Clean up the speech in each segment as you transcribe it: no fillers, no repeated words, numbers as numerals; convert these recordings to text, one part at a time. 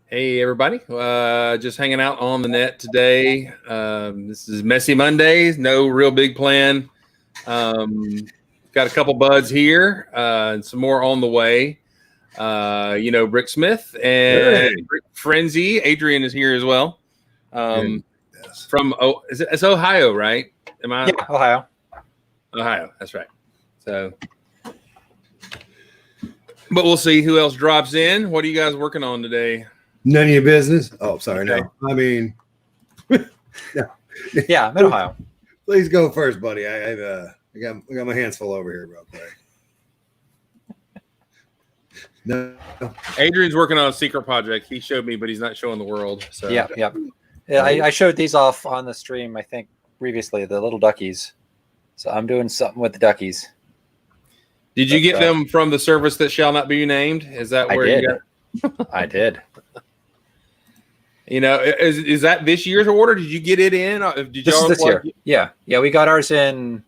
Hey everybody, just hanging out on the net today. This is Messy Mondays, no real big plan. Got a couple buds here, and some more on the way. Brick Smith and Brick Frenzy. Adrian is here as well. From it's Ohio, right? Am I? Yeah, Ohio. Ohio, that's right. So, but we'll see who else drops in. What are you guys working on today? None of your business. Oh, sorry. Okay. No, I mean, Yeah, I'm in Ohio. Please go first, buddy. I got my hands full over here real quick. No. Adrian's working on a secret project. He showed me, but he's not showing the world. So Yeah. I showed these off on the stream, I think, previously, the little duckies. So I'm doing something with the duckies. Did you get them from the service that shall not be named? Is that where you got? I did. You know, is that this year's order? Did you get it in? Did This is this year. Yeah. We got ours in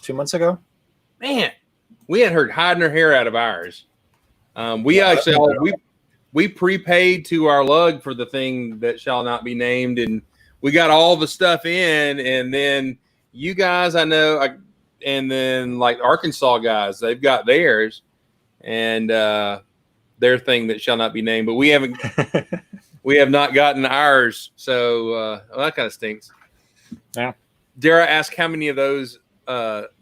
2 months ago. Man, we hadn't heard hiding our hair out of ours. We prepaid to our lug for the thing that shall not be named, and we got all the stuff in, and then you guys, I know, and then like Arkansas guys, they've got theirs, and their thing that shall not be named, but we haven't. We have not gotten ours, so that kind of stinks. Yeah. Dare I ask how many of those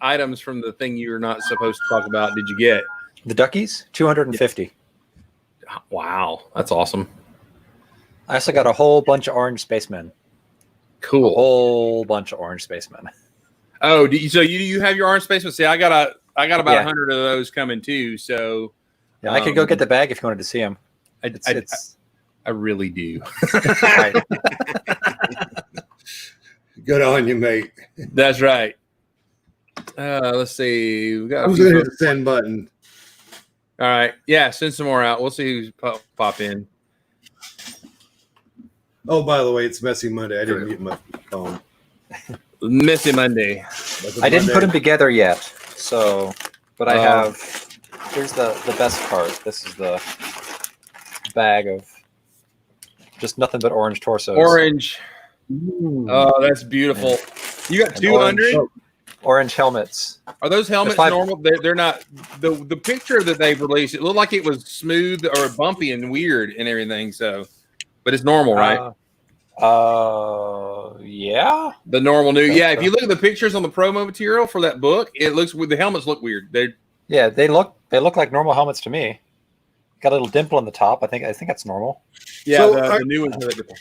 items from the thing you're not supposed to talk about did you get? The duckies, 250. Wow, that's awesome. I also got a whole bunch of orange spacemen. Cool. A whole bunch of orange spacemen. Oh, so you have your orange spacemen? See, I got about 100 of those coming too. So yeah, I could go get the bag if you wanted to see them. I really do. Right. Good on you, mate. That's right. Let's see. We got. I'm going to hit the send button. All right. Yeah, send some more out. We'll see who's pop in. Oh, by the way, it's Messy Monday. I didn't get my phone. Messy Monday. I didn't put them together yet, so. But I have. Here's the best part. This is the bag of. Just nothing but orange torsos. Orange. Ooh. Oh, that's beautiful. You got 200 orange helmets. Are those helmets normal? They're not. The picture that they've released, it looked like it was smooth or bumpy and weird and everything. So, but it's normal, right? Yeah. The normal new. Yeah. If you look at the pictures on the promo material for that book, it looks. The helmets look weird. They look like normal helmets to me. Got a little dimple in the top. I think that's normal. Yeah, so the new ones are different.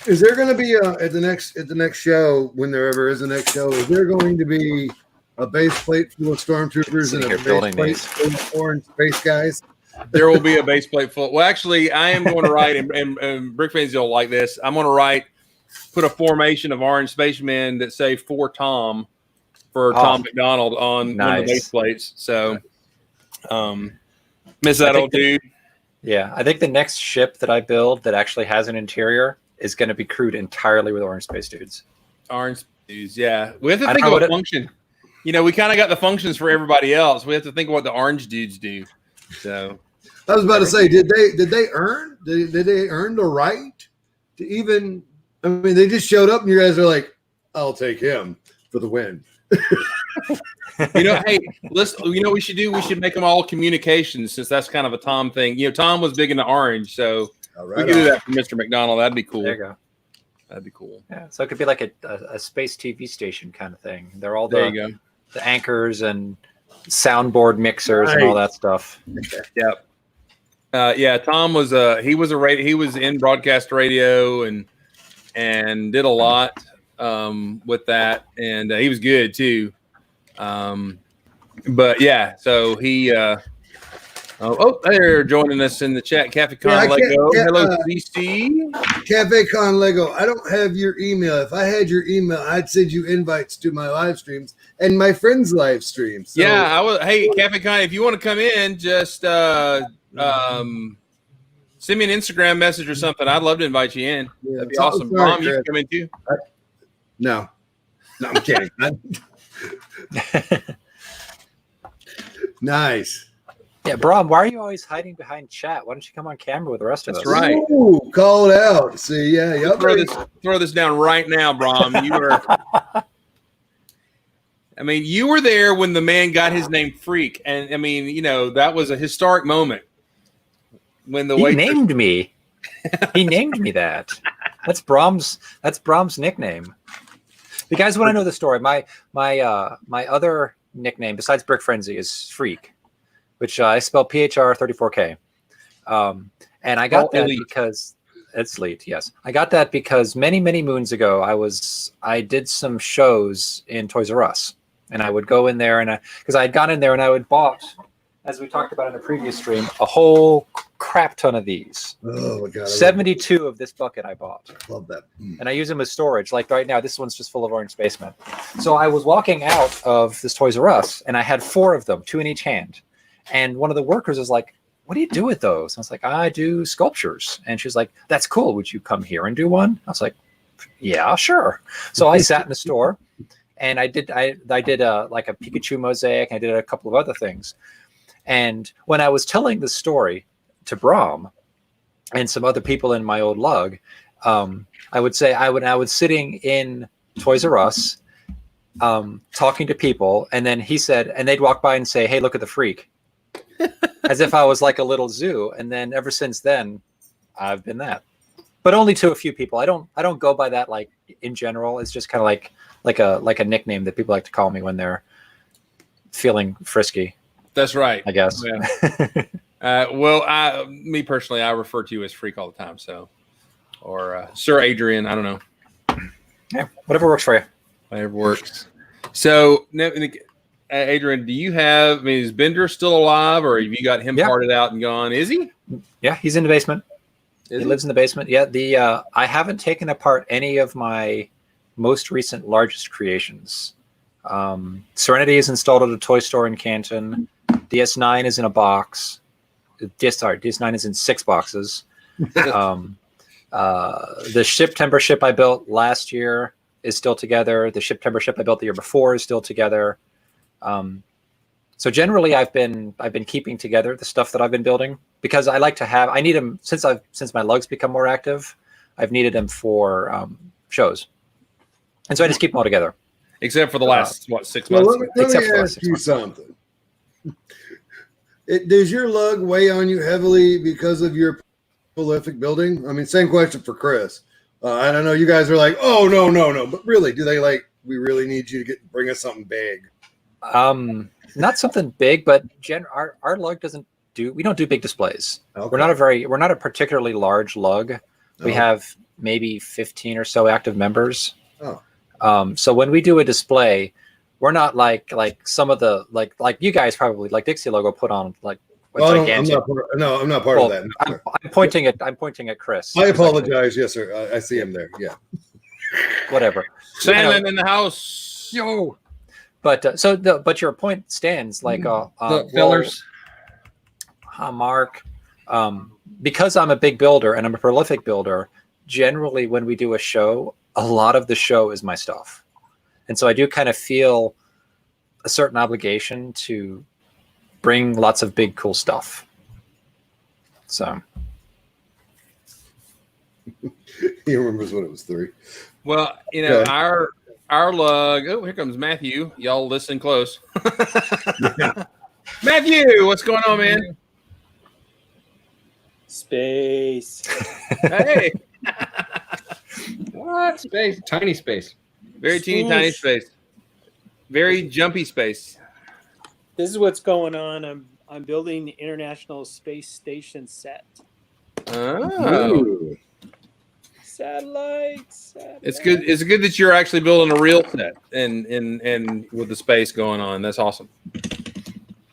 Is there going to be at the next show, when there ever is a next show, is there going to be a base plate full of stormtroopers and a base plate full of orange space guys? There will be a base plate full. Well, actually, I am going to write, and Brick fans will like this. I'm going to put a formation of orange spacemen that say for Tom McDonald on one of the base plates. So, miss that old dude. Yeah, I think the next ship that I build that actually has an interior is going to be crewed entirely with orange space dudes. Orange dudes, yeah. We have to think of a function. You know, we kind of got the functions for everybody else. We have to think of what the orange dudes do. So, I was about to say, did they earn the right to even? I mean, they just showed up, and you guys are like, "I'll take him for the win." Hey, what we should do? We should make them all communications, since that's kind of a Tom thing. You know, Tom was big into orange, so we could do that for Mr. McDonald. That'd be cool. There you go. That'd be cool. Yeah, so it could be like a space TV station kind of thing. They're all there. You go. The anchors and soundboard mixers and all that stuff. Yep. Tom was he was in broadcast radio and did a lot with that, and he was good too. But yeah, so he they're joining us in the chat. Cafe Con Lego. Hello, CC. Cafe Con Lego. I don't have your email. If I had your email, I'd send you invites to my live streams and my friends' live streams. So. Yeah, I was. Hey, Cafe Con, if you want to come in, just send me an Instagram message or something. I'd love to invite you in. Yeah, that'd be awesome. Mom, you can come in too. No, I'm kidding. Nice. Yeah, Brom, why are you always hiding behind chat? Why don't you come on camera with the rest of us? That's right. Ooh, called out. See, yeah, yep. Throw this down right now, Brom. You are. I mean, you were there when the man got his name Freak, and I mean, you know, that was a historic moment when the He named me. He named me that. That's Brom's nickname. You guys want to know the story? My other nickname besides Brick Frenzy is Freak, which I spell PHR34K. And I got that because it's elite. Yes, I got that because many moons ago I did some shows in Toys R Us, and I would go in there and because I had gone in there and I would bought, as we talked about in a previous stream, a whole crap ton of these. Oh my god! 72 of this bucket I bought. Love that. And I use them as storage. Like right now, this one's just full of orange spacemen. So I was walking out of this Toys R Us, and I had 4 of them, 2 in each hand. And one of the workers was like, "What do you do with those?" And I was like, "I do sculptures." And she's like, "That's cool. Would you come here and do one?" I was like, "Yeah, sure." So I sat in the store, and I did like a Pikachu mosaic. And I did a couple of other things. And when I was telling the story to Brom and some other people in my old lug, I would say I was sitting in Toys R Us, talking to people, and then he said, and they'd walk by and say, "Hey, look at the Freak," as if I was like a little zoo. And then ever since then, I've been that, but only to a few people. I don't go by that like in general. It's just kind of like a nickname that people like to call me when they're feeling frisky. That's right. I guess. Yeah. Well, me personally, I refer to you as Freak all the time. So, or Sir Adrian. I don't know. Yeah, whatever works for you. Whatever works. So, Adrian, do you have? I mean, is Bender still alive, or have you got him parted out and gone? Is he? Yeah, he's in the basement. He lives in the basement. Yeah. I haven't taken apart any of my most recent largest creations. Serenity is installed at a toy store in Canton. DS9 is in a box. DS9 is in 6 boxes. The September ship I built last year is still together. The September ship I built the year before is still together. So generally, I've been keeping together the stuff that I've been building because I like to have. I need them since my lugs become more active. I've needed them for shows, and so I just keep them all together. Except for the last 6 months. Let me ask you something. Does your lug weigh on you heavily because of your prolific building? I mean, same question for Chris. I don't know. You guys are like, oh no, but really, do they like? We really need you to bring us something big. Not something big, but our lug doesn't do. We don't do big displays. Okay. We're not a particularly large lug. We have maybe 15 or so active members. Oh. So when we do a display, we're not like some of the like you guys probably like Dixie logo put on like. I'm not part of that. No. I'm pointing at Chris. I apologize. Yes, sir. I see him there. Yeah. Whatever. Sandland in the house. Yo. But your point stands. Like the fillers. Mark, because I'm a big builder and I'm a prolific builder. Generally, when we do a show, a lot of the show is my stuff. And so I do kind of feel a certain obligation to bring lots of big, cool stuff. So. He remembers when it was 3. Well, our lug. Oh, here comes Matthew. Y'all listen close. Matthew, what's going on, man? Space. Hey. What? Space. Tiny space. Very teeny tiny space. Very jumpy space. This is what's going on. I'm building the International Space Station set. Oh. Satellites. It's good. It's good that you're actually building a real set and with the space going on. That's awesome.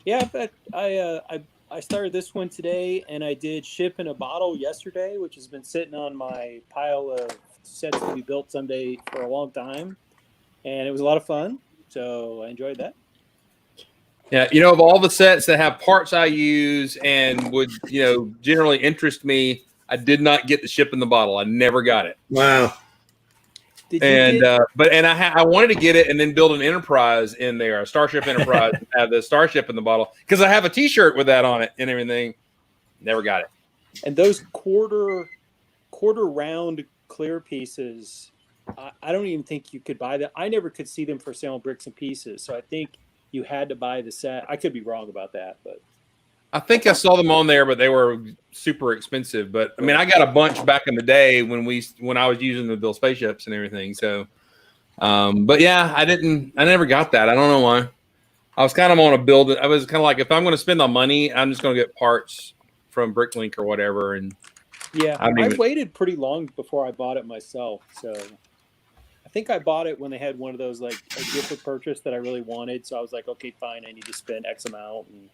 Yeah, but I started this one today, and I did ship in a bottle yesterday, which has been sitting on my pile of sets to be built someday for a long time, and it was a lot of fun. So I enjoyed that. Yeah, of all the sets that have parts I use and would generally interest me, I did not get the ship in the bottle. I never got it. Wow. I wanted to get it and then build an Enterprise in there, a Starship Enterprise, and have the Starship in the bottle because I have a T-shirt with that on it and everything. Never got it. And those quarter round clear pieces, I don't even think you could buy that. I never could see them for sale in Bricks and Pieces, so I think you had to buy the set. I could be wrong about that, but I think I saw them on there, but they were super expensive. But I mean, I got a bunch back in the day when I was using them to build spaceships and everything. So, but yeah, I never got that. I don't know why. I was kind of on a build. I was kind of like, if I'm going to spend the money, I'm just going to get parts from Bricklink or whatever. And yeah, I waited pretty long before I bought it myself. So I think I bought it when they had one of those like a gift of purchase that I really wanted. So I was like, okay, fine, I need to spend X amount. And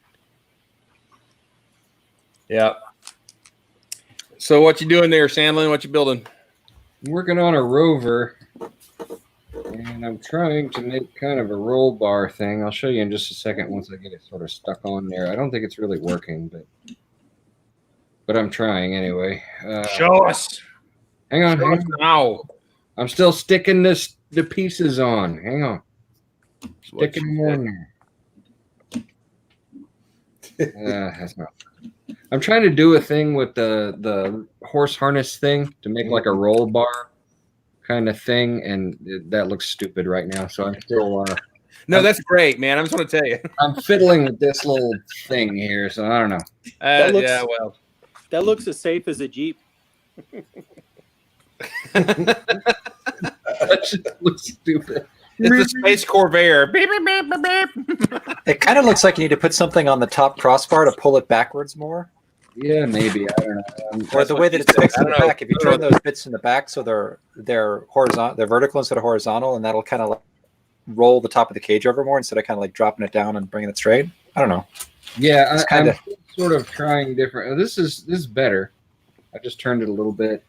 yeah. So what you doing there, Sandlin? What you building? I'm working on a rover, and I'm trying to make kind of a roll bar thing. I'll show you in just a second once I get it sort of stuck on there. I don't think it's really working, but I'm trying anyway. Show us. Hang on. Now. I'm still sticking the pieces on. Hang on. Sticking them on there. That's not. I'm trying to do a thing with the horse harness thing to make like a roll bar kind of thing, and that looks stupid right now. So I'm still. No, that's great, man. I'm just going to tell you. I'm fiddling with this little thing here, so I don't know. That looks as safe as a Jeep. That just looks stupid. It's a Space Corvair. Beep, beep, beep, beep, beep. It kind of looks like you need to put something on the top crossbar to pull it backwards more. Yeah, maybe. I don't know. Or the way that it's fixed in the back. If you turn those bits in the back so they're horizontal, they're vertical instead of horizontal, and that'll kind of like roll the top of the cage over more instead of kind of like dropping it down and bringing it straight. I don't know. Yeah, I'm sort of trying different. This is better. I just turned it a little bit.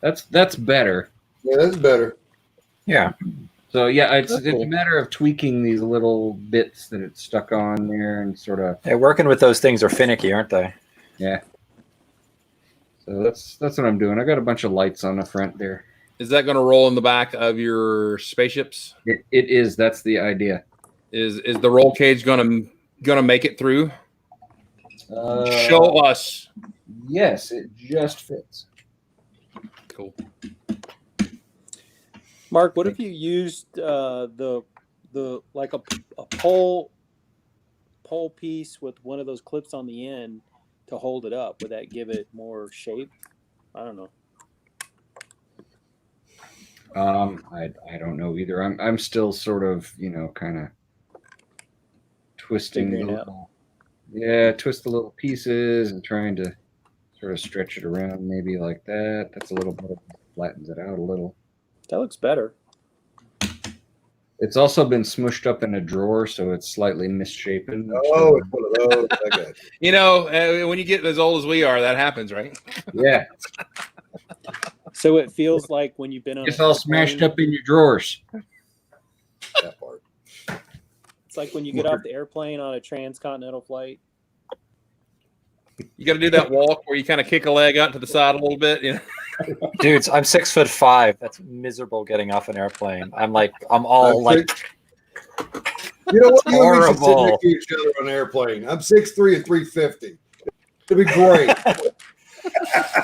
That's better. Yeah, that's better. Yeah. So yeah, it's a matter of tweaking these little bits that it's stuck on there and sort of. Yeah, working with those things are finicky, aren't they? Yeah. So that's what I'm doing. I got a bunch of lights on the front there. Is that going to roll in the back of your spaceships? It is. That's the idea. Is the roll cage going to make it through? Show us. Yes, it just fits. Cool. Mark, what if you used the like a pole piece with one of those clips on the end to hold it up? Would that give it more shape? I don't know. I don't know either. I'm still sort of, kind of twisting twist the little pieces and trying to sort of stretch it around maybe like that. That's a little bit, flattens it out a little. That looks better. It's also been smushed up in a drawer, so it's slightly misshapen. Oh, it's one of those. I got you. When you get as old as we are, that happens, right? Yeah. So it feels like when you've been on. It's all smashed up in your drawers. That part. It's like when you get off the airplane on a transcontinental flight. You got to do that walk where you kind of kick a leg out to the side a little bit. Dudes, I'm 6'5". That's miserable getting off an airplane. I'm all like. You know what? Horrible. We should sit next to each other on an airplane. I'm 6'3" and 350. It'd be great.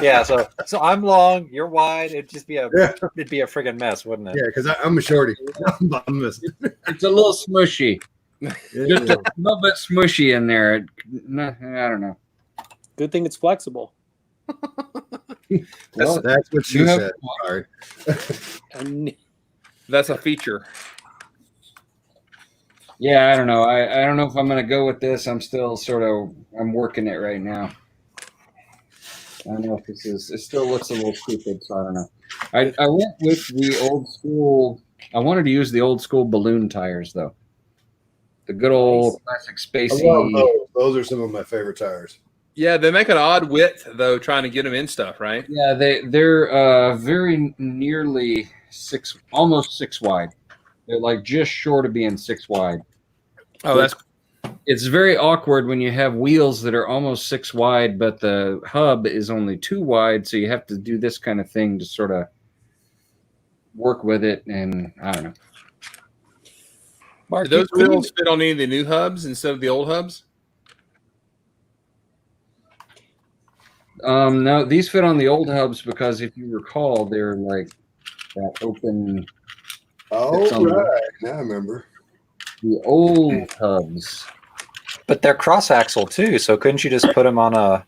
Yeah, so I'm long, you're wide. It'd be a friggin' mess, wouldn't it? Yeah, because I'm a shorty. It's a little smushy. Just a little bit smushy in there. I don't know. Good thing it's flexible. That's what she said. Sorry. That's a feature. Yeah, I don't know. I don't know if I'm going to go with this. I'm still I'm working it right now. I don't know if it still looks a little stupid, so I don't know. I went with the old school. I wanted to use the old school balloon tires, though. The good old classic spacey. I love those. Those are some of my favorite tires. Yeah, they make an odd width, though, trying to get them in stuff, right? Yeah, they're very nearly almost 6 wide. They're like just short of being 6 wide. Oh, it's very awkward when you have wheels that are almost 6 wide, but the hub is only 2 wide. So you have to do this kind of thing to sort of work with it. And I don't know. Do those wheels fit on any of the new hubs instead of the old hubs? No, these fit on the old hubs because if you recall, they're like that open. Oh, right. Now I remember. The old hubs. But they're cross axle too, so couldn't you just put them on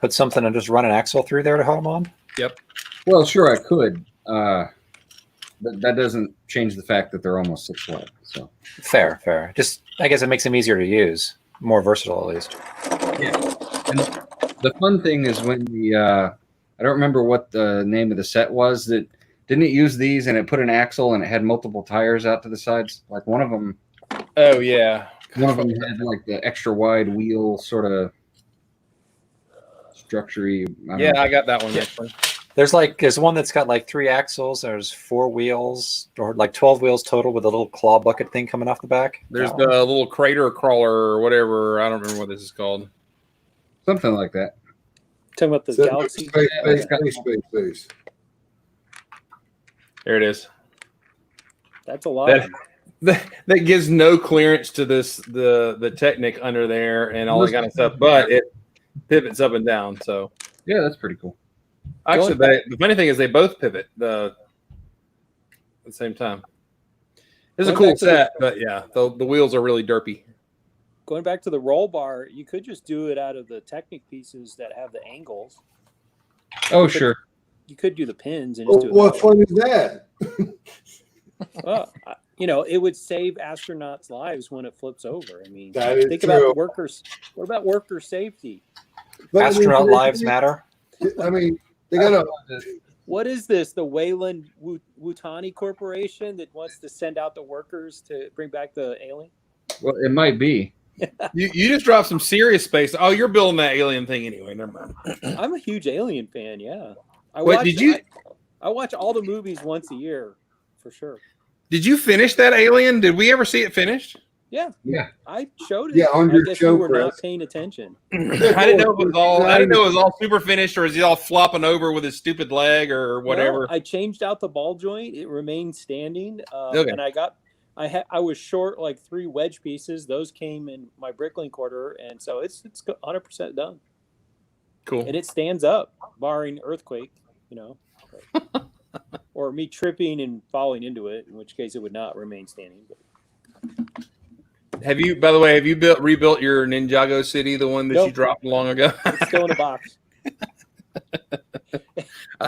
put something and just run an axle through there to hold them on? Yep. Well, sure, I could. But that doesn't change the fact that they're almost 6 wide. So Fair. Just, I guess it makes them easier to use, more versatile at least. yeah. And the fun thing is when I don't remember what the name of the set was. That didn't it use these and it put an axle and it had multiple tires out to the sides. Like one of them. Oh yeah. One of them had like the extra wide wheel sort of structure-y. I got that one. Actually. There's one that's got like 3 axles. There's 4 wheels, or like 12 wheels total, with a little claw bucket thing coming off the back. There's the little crater crawler or whatever. I don't remember what this is called. Something like that. Talking about the Galaxy. Space. There it is. That's a lot. That gives no clearance to the Technic under there and all that kind of stuff, but it pivots up and down. So yeah, that's pretty cool. Actually, the funny thing is they both pivot at the same time. It's a cool set, but yeah, the wheels are really derpy. Going back to the roll bar, you could just do it out of the Technic pieces that have the angles. Oh, sure. You could do the pins and just do it. What fun is that? Well, it would save astronauts' lives when it flips over. I mean, think true. about the workers. What about worker safety? But, Astronaut lives matter. I mean, they got What is this? The Wayland Wutani Corporation that wants to send out the workers to bring back the alien? Well, it might be. You just dropped some serious space. Oh, you're building that alien thing anyway. Never mind. I'm a huge Alien fan. Yeah. I watch all the movies once a year, for sure. Did you finish that Alien? Did we ever see it finished? Yeah. Yeah. I showed it. Yeah, on your I guess show, you were Chris. not paying attention. I didn't know it was all super finished, or is he all flopping over with his stupid leg or whatever? No, I changed out the ball joint. It remained standing. Okay. And I was short like 3 wedge pieces. Those came in my Bricklink order, and so it's 100% done. Cool. And it stands up, barring earthquake, or me tripping and falling into it, in which case it would not remain standing. But Have you rebuilt your Ninjago city, the one that you dropped long ago? it's still in a box.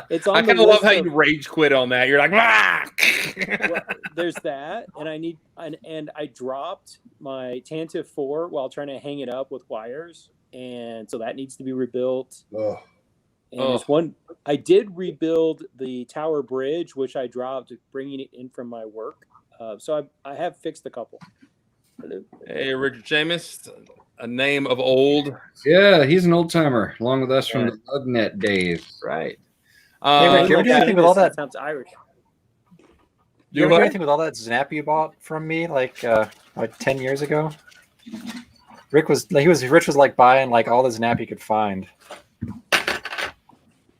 It's on I kind of love how you rage quit on that. You're like, well, there's that, and I dropped my Tantive 4 while trying to hang it up with wires, and so that needs to be rebuilt. Oh. And there's one. I did rebuild the Tower Bridge, which I dropped bringing it in from my work. So I have fixed a couple. Hey, Richard Seamus, a name of old. Yeah, he's an old timer, along with us from the Bugnet days. Right. Hey, Rick, you ever do anything with all that? Sounds Irish. You ever do anything with all that Snap you bought from me like 10 years ago? Rich was like buying like all the Snap he could find.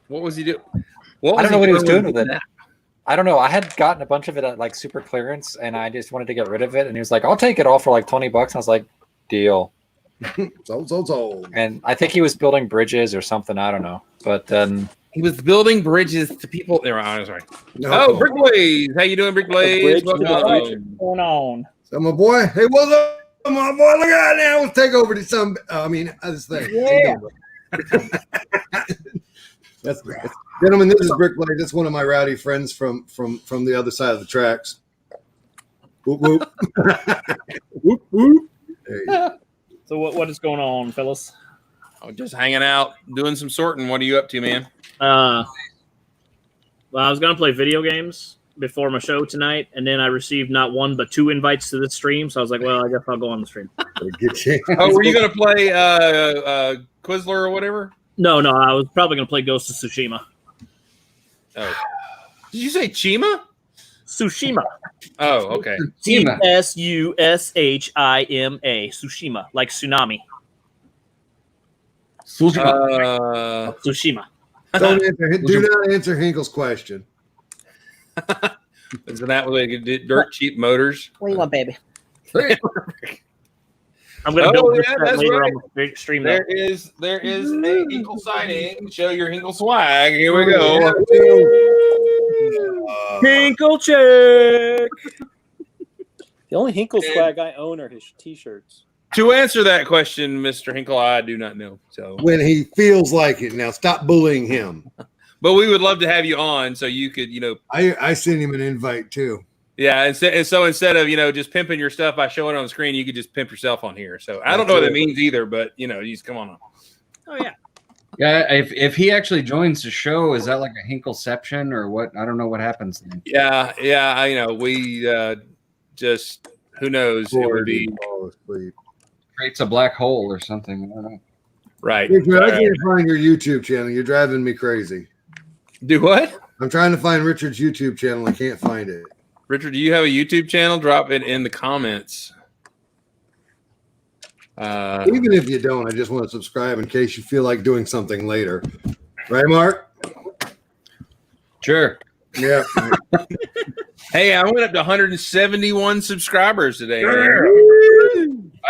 What was he doing? I don't know what he was doing with it. I don't know. I had gotten a bunch of it at like super clearance, and I just wanted to get rid of it. And he was like, "I'll take it all for like $20." And I was like, "Deal." Sold. And I think he was building bridges or something. I don't know. But then he was building bridges to people. I'm sorry. No. Oh, Brick Blaze. How you doing, Brick Blaze? What's going on? So my boy, hey, what's up, my boy? Look at that now. Let's take over to some. This thing. Yeah. That's gentlemen. This is Brick Blaze. That's one of my rowdy friends from the other side of the tracks. Whoop whoop. Whoop whoop. Hey. So what is going on, fellas? I'm just hanging out, doing some sorting. What are you up to, man? Well, I was gonna play video games before my show tonight, and then I received not 1 but 2 invites to the stream. So I was like, well, I guess I'll go on the stream. Get you. Oh, were you gonna play Quizler or whatever? No, I was probably gonna play Ghost of Tsushima. Oh, did you say Chima? Tsushima. Oh, okay. Tsushima. Tsushima. Tsushima, like tsunami. Tsushima. Do not answer Hinkle's question. Isn't that what they did? Dirt cheap motors? What do you want, baby? I'm going to build this that's later right. on the stream. There is a Hinkle sighting. Show your Hinkle swag. Here we go. Hinkle check. The only Hinkle swag I own are his T-shirts. To answer that question, Mr. Hinkle, I do not know. So When he feels like it. Now stop bullying him. but we would love to have you on so you could, I sent him an invite too. yeah. And so instead of, just pimping your stuff by showing it on the screen, you could just pimp yourself on here. So I don't know what that means either, but, you just come on. Oh, yeah. Yeah, if he actually joins the show, is that like a Hinkleception or what? I don't know what happens then. Yeah. We just, who knows? It would be Creates a black hole or something. I don't know. right. Richard, I can't find your YouTube channel. You're driving me crazy. Do what? I'm trying to find Richard's YouTube channel. I can't find it. Richard, do you have a YouTube channel? Drop it in the comments. Even if you don't, I just want to subscribe in case you feel like doing something later. Right, Mark? Sure. Yeah. Hey, I went up to 171 subscribers today.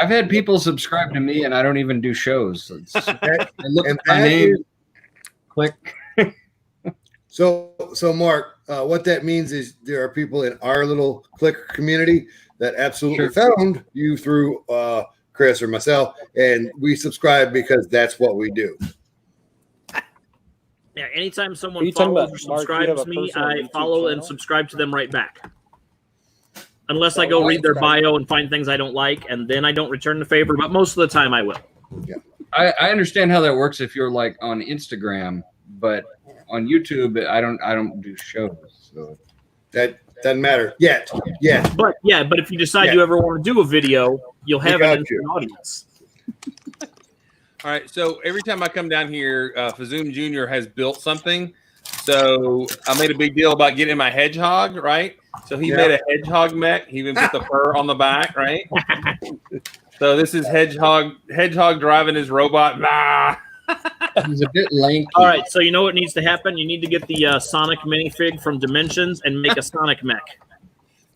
I've had people subscribe to me, and I don't even do shows. I look And at my that name, is- click. So Mark, what that means is there are people in our little clicker community that absolutely found you through Chris or myself, and we subscribe because that's what we do. Yeah, anytime Are someone you talking follows or about, Mark, you have subscribes a me, personal I YouTube follow and channel? subscribe to them right back. Unless I go read their bio and find things I don't like, and then I don't return the favor, but most of the time I will. I understand how that works if you're like on Instagram, but on YouTube, I don't do shows. So That doesn't matter yet. But if you decide Yeah. you ever want to do a video, you'll have got an you. audience. All right. So every time I come down here, Fazoom Jr. has built something. So I made a big deal about getting my hedgehog, right? So he made a hedgehog mech. He even put the fur on the back, right? So this is hedgehog driving his robot. Nah. he's a bit lanky. All right, so you know what needs to happen? You need to get the Sonic minifig from Dimensions and make a Sonic mech.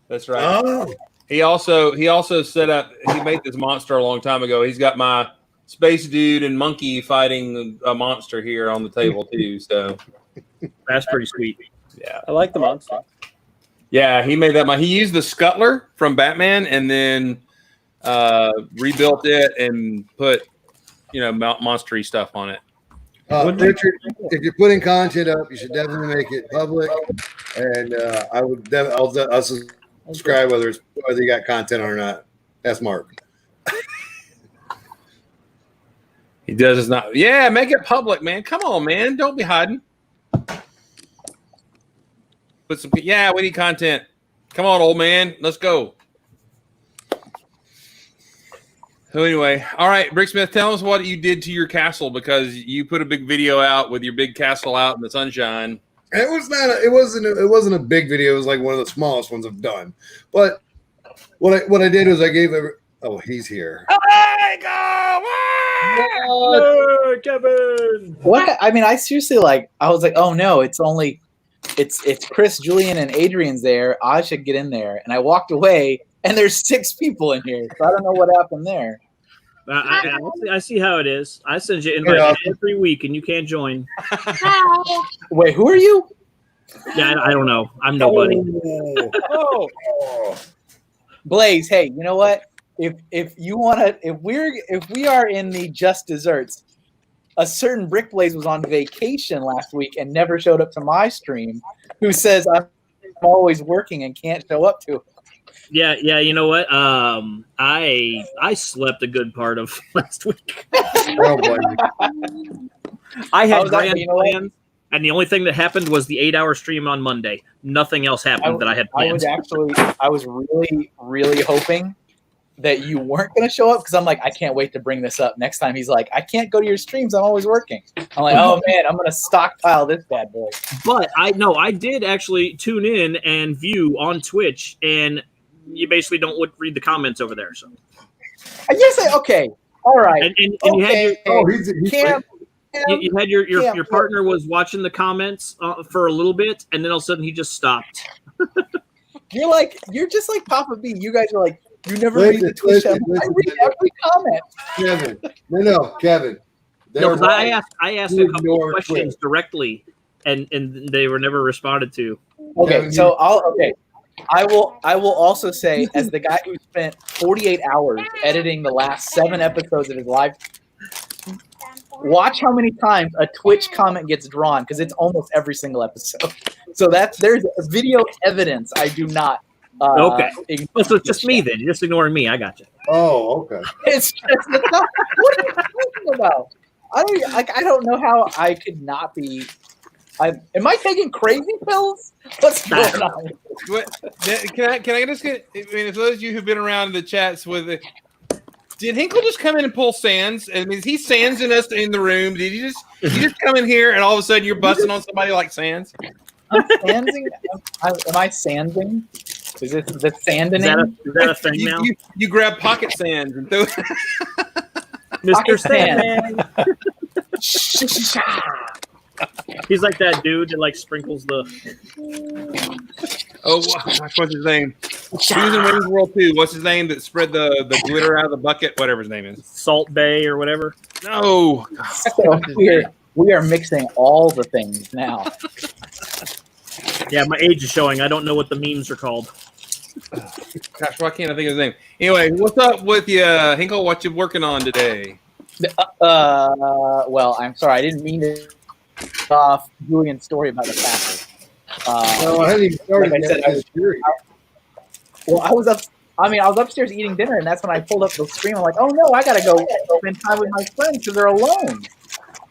That's right. Oh, He also set up. He made this monster a long time ago. He's got my space dude and monkey fighting a monster here on the table too. So That's pretty sweet. yeah, I like the monster. yeah. He made that. He used the Scuttler from Batman and then rebuilt it and put monstery stuff on it. Richard, if you're putting content up, you should definitely make it public. And I would, I'll subscribe whether you got content or not. That's Mark. He does is not. Yeah, make it public, man. Come on, man. Don't be hiding. Put some. Yeah, we need content. Come on, old man. Let's go. So anyway, all right, Bricksmith, tell us what you did to your castle because you put a big video out with your big castle out in the sunshine. It was not. It wasn't a big video. It was like one of the smallest ones I've done. But what I did was I gave every. Oh, he's here. Hey, go! No, Kevin. What? I mean, I seriously I was like, oh no, it's Chris, Julian, and Adrian's there. I should get in there, and I walked away, and there's 6 people in here. So I don't know what happened there. I see how it is. I send you invites every week, and you can't join. Wait, who are you? Yeah, I don't know. I'm nobody. Oh. Blaze. Hey, you know what? If we are in the Just Desserts, a certain Brick Blaze was on vacation last week and never showed up to my stream. Who says I'm always working and can't show up to it. Yeah. You know what? I slept a good part of last week. Oh, boy. I had How's that? grand You know what? plans, and the only thing that happened was the 8-hour stream on Monday. Nothing else happened that I had planned. I was really, really hoping that you weren't going to show up because I'm like, I can't wait to bring this up next time. He's like, I can't go to your streams. I'm always working. I'm like, oh man, I'm going to stockpile this bad boy. But I did actually tune in and view on Twitch, and you basically don't read the comments over there. So I guess okay, all right. And you had your, you had your partner was watching the comments for a little bit, and then all of a sudden he just stopped. You're just like Papa B. You guys are like, you never read the Twitch channel. I read every comment. Kevin. No, Kevin. No, I asked a couple of questions directly, and they were never responded to. Okay, so I will also say, as the guy who spent 48 hours editing the last 7 episodes of his live, watch how many times a Twitch comment gets drawn, because it's almost every single episode. So there's video evidence. I do not. Okay. Well, so it's just me then. You're just ignoring me. I got you. Oh, okay. It's not, what are you talking about? I don't know how I could not be. Am I taking crazy pills? What's going on? Can I just get? I mean, for those of you who've been around the chats with it, did Hinkle just come in and pull Sands? I mean, is he Sandsing us in the room? Did you just come in here and all of a sudden you're busting on somebody like Sands? I'm sandsing. Am I sandsing? Is it the sanding? Is that a thing now? You grab pocket sands and throw. Mr. Sandman. He's like that dude that like sprinkles the. Oh, gosh, what's his name? He was in Wayne's World 2. What's his name that spread the glitter out of the bucket? Whatever his name is. Salt Bay or whatever. No. So we are mixing all the things now. Yeah, my age is showing. I don't know what the memes are called. Gosh, why can't I think of his name? Anyway, what's up with you, Hinkle? What you working on today? Well, I'm sorry. I didn't mean to off Julian's story about the pastor. No, I hadn't even started. Like I said, I was upstairs eating dinner, and that's when I pulled up the stream. I'm like, oh no, I gotta go spend time with my friends because they're alone.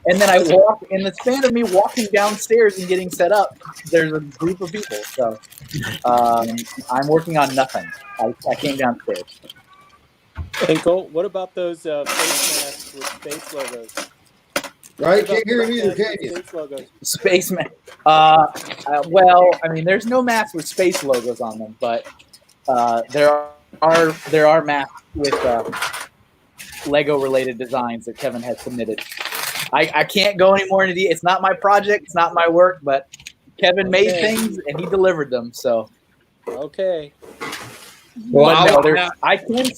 And then I walked, in the span of me walking downstairs and getting set up, there's a group of people. So I'm working on nothing. I came downstairs. Hinkle, what about those face masks with space logos? Right? Can't hear him either, can you? Space logos. Spaceman. Well, I mean, there's no masks with space logos on them, but there are masks with Lego-related designs that Kevin has submitted. I can't go any more into the. It's not my project. It's not my work. But Kevin made things and he delivered them. So okay. Well, no, I can't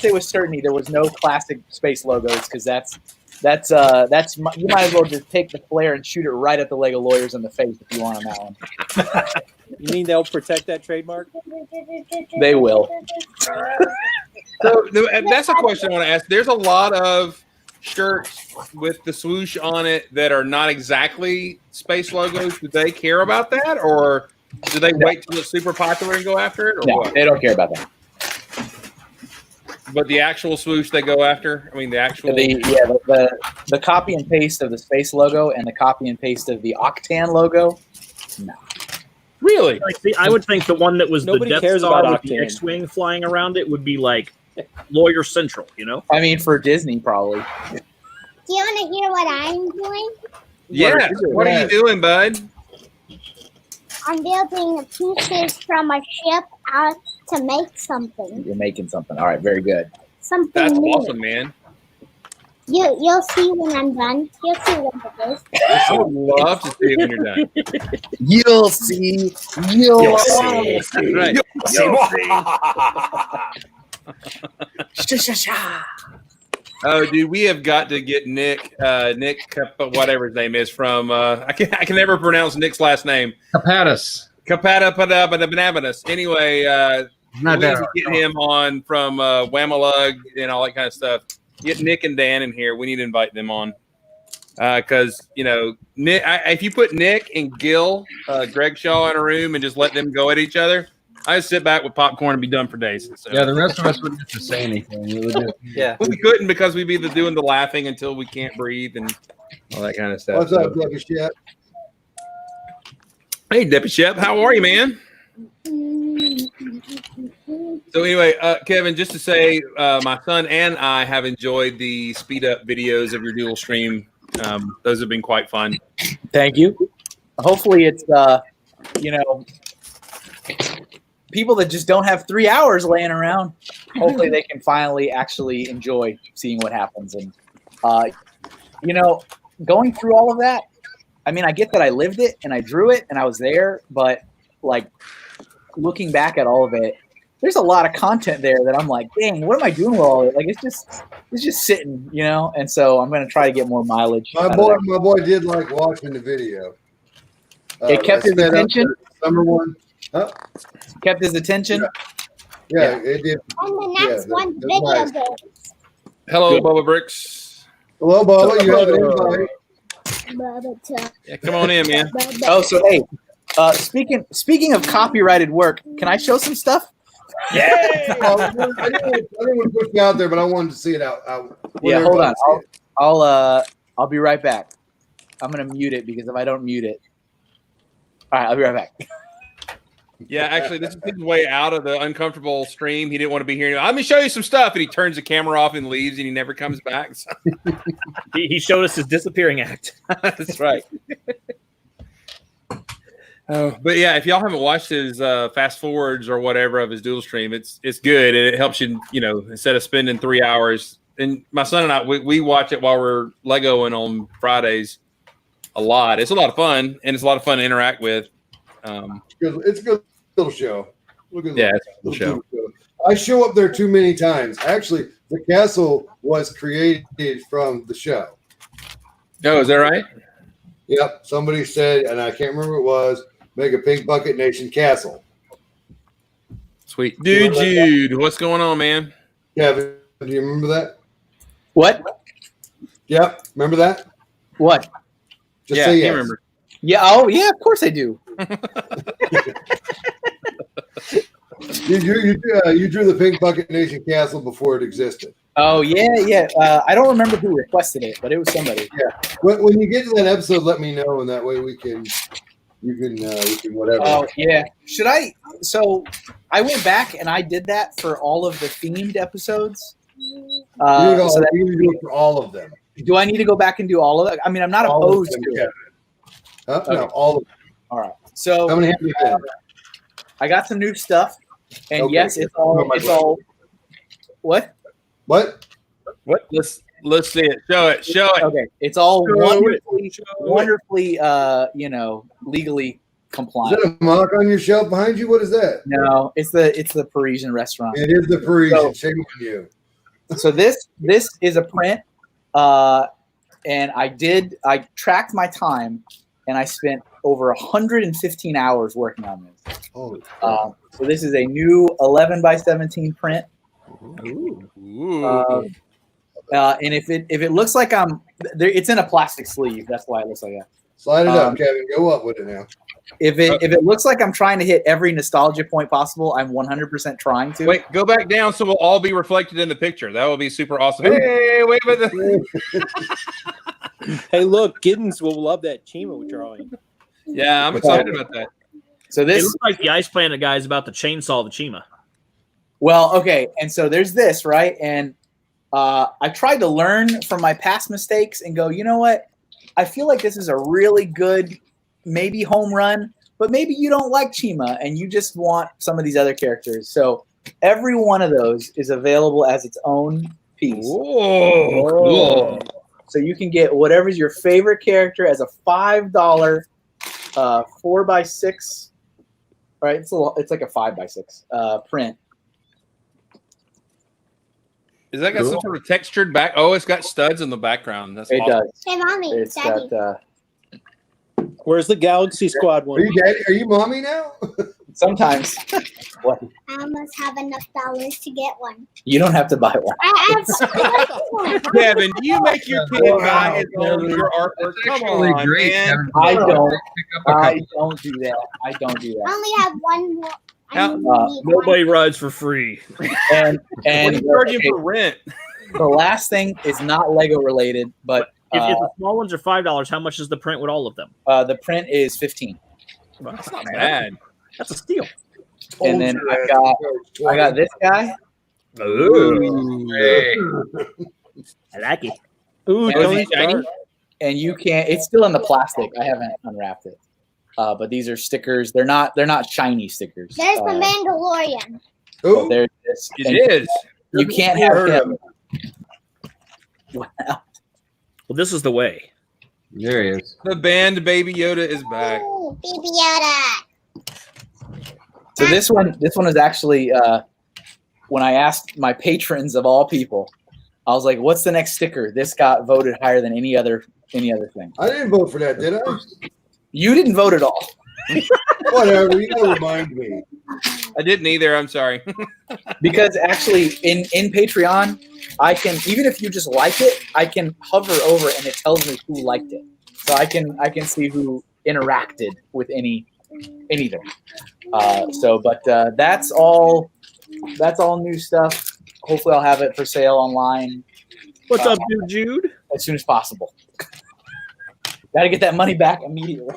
say with certainty there was no classic space logos because that's you might as well just take the flare and shoot it right at the Lego lawyers in the face if you want on that one. You mean they'll protect that trademark? They will. So that's a question I want to ask. There's a lot of shirts with the swoosh on it that are not exactly space logos. Do they care about that, or do they wait till it's super popular and go after it? Or no, what? They don't care about that. But the actual swoosh they go after? I mean, the actual... The copy and paste of the space logo and the copy and paste of the Octan logo, no. Really? Like, I would think the one that was Nobody the Death cares Star about with the Octane. X-Wing flying around it would be like Lawyer Central, you know? I mean, for Disney, probably. Do you want to hear what I'm doing? Yeah. What are you doing, bud? I'm building the pieces from a ship out to make something. You're making something. All right, very good. Something That's new. awesome, man. You'll see when I'm done. You'll see what it is. I would love to see it when you're done. You'll see. You'll see. That's right. Oh, dude, we have got to get Nick, whatever his name is from. I can never pronounce Nick's last name. Capatis. Capata. Anyway, Not we need that to get him on from Whamalug and all that kind of stuff. Get Nick and Dan in here. We need to invite them on because Nick. If you put Nick and Gil, Greg Shaw in a room and just let them go at each other, I just sit back with popcorn and be done for days. So. Yeah, the rest of us wouldn't have to say anything. We would just, Yeah. We couldn't because we'd be doing the laughing until we can't breathe and all that kind of stuff. What's up, Deputy Shep? Hey, Deputy Shep, how are you, man? So anyway, Kevin, just to say, my son and I have enjoyed the speed up videos of your dual stream. Those have been quite fun. Thank you. Hopefully it's people that just don't have 3 hours laying around. Hopefully they can finally actually enjoy seeing what happens. And going through all of that, I mean, I get that I lived it and I drew it and I was there, but like looking back at all of it, there's a lot of content there that I'm like, dang, what am I doing with all of it? Like it's just sitting, And so I'm gonna try to get more mileage. My boy did like watching the video. It kept his attention. Number one. Huh? Kept his attention. Yeah, it did. And the next one, that's video nice. games. Hello, Bubba Bricks. Hello, Bubba. You have an invite. Yeah, come on in, man. Oh, so hey, speaking of copyrighted work, can I show some stuff? I didn't want to push you out there, but I wanted to see it out. Yeah, hold on. I'll be right back. I'm gonna mute it because if I don't mute it, all right, I'll be right back. Yeah, actually, this is his way out of the uncomfortable stream. He didn't want to be here. Let me show you some stuff, and he turns the camera off and leaves, and he never comes back. So. He showed us his disappearing act. That's right. But yeah, if y'all haven't watched his fast forwards or whatever of his dual stream, it's good, and it helps you, instead of spending 3 hours. And my son and I, we watch it while we're Legoing on Fridays a lot. It's a lot of fun, and it's a lot of fun to interact with. It's a good little show. Look at it's a good show. I show up there too many times. Actually, the castle was created from the show. Oh, is that right? Yep. Somebody said, and I can't remember what it was, make a Pink Bucket Nation castle. Sweet. Dude, Jude, what's going on, man? Kevin, do you remember that? What? Yep. Remember that? What? Just say yes. I remember. Yeah. Oh, yeah. Of course I do. You drew the Pink Bucket Nation castle before it existed. Oh yeah. I don't remember who requested it, but it was somebody. Yeah. When you get to that episode, let me know, and that way we can whatever. Oh yeah. Should I? So I went back and I did that for all of the themed episodes. You can do it for all of them. Do I need to go back and do all of it? I mean, I'm not all opposed them, to it. Okay. No, all of them. All right. So how many have you done? I got some new stuff, and Okay. Yes, it's all. What? What? Let's see it. Show it. Okay, it's all wonderfully, legally compliant. Is that a mock on your shelf behind you? What is that? No, it's the Parisian restaurant. It is the Parisian. Shame on you. So this is a print, and I tracked my time, and I spent over 115 hours working on this. Holy so this is a new 11x17 print. Ooh. And if it looks like I'm there, it's in a plastic sleeve. That's why it looks like that. Slide it up, Kevin. Go up with it now. If it looks like I'm trying to hit every nostalgia point possible, I'm 100% trying to. Wait, go back down so we'll all be reflected in the picture. That will be super awesome. Hey, wait a minute. Hey, look, Giddens will love that Chima drawing. Yeah, I'm excited about that. So It this looks like the Ice Planet guy is about to chainsaw the Chima. well, okay, and so there's this, right? And I tried to learn from my past mistakes and go, you know what? I feel like this is a really good, maybe home run, but maybe you don't like Chima and you just want some of these other characters. So every one of those is available as its own piece. Whoa, cool. So you can get whatever's your favorite character as a $5 4x6. Right, it's like a 5x6 print. Is that got some sort of textured back? Oh, it's got studs in the background. That's It awesome. does. Hey, mommy, It's daddy. got Where's the Galaxy Squad one? Are you daddy? Are you mommy now? sometimes. What? I must have enough dollars to get one. You don't have to buy one. I have Kevin, do you make your kid buy his own your artwork? Come on, great. man. Kevin. I don't. Pick up a couple. I don't do that. I don't do I that. only have one more. I How- need one. Nobody rides for free. And What are you charging for rent? the last thing is not Lego related, but If the small ones are $5, how much is the print with all of them? the print is $15. Well, that's not Bad. That's a steal. And then I got this guy. Ooh. Hey. I like it. Ooh, Oh, is Tony he shiny? Stark. And you can't. It's still in the plastic. I haven't unwrapped it. But these are stickers. They're not shiny stickers. There's the Mandalorian. So Who? there's this. It and is. You can't have Heard of him. it. Wow. Well, this is the way. There he is. The band Baby Yoda is back. Ooh, Baby Yoda. So this one is actually when I asked my patrons of all people, I was like, "What's the next sticker?" This got voted higher than any other thing. I didn't vote for that, did I? You didn't vote at all. Whatever. You gotta remind me. I didn't either. I'm sorry. Because actually in Patreon, I can, even if you just like it, I can hover over and it tells me who liked it. So I can see who interacted with anything. But that's all new stuff. Hopefully I'll have it for sale online What's up, dude, Jude? as soon as possible. Got to get that money back immediately.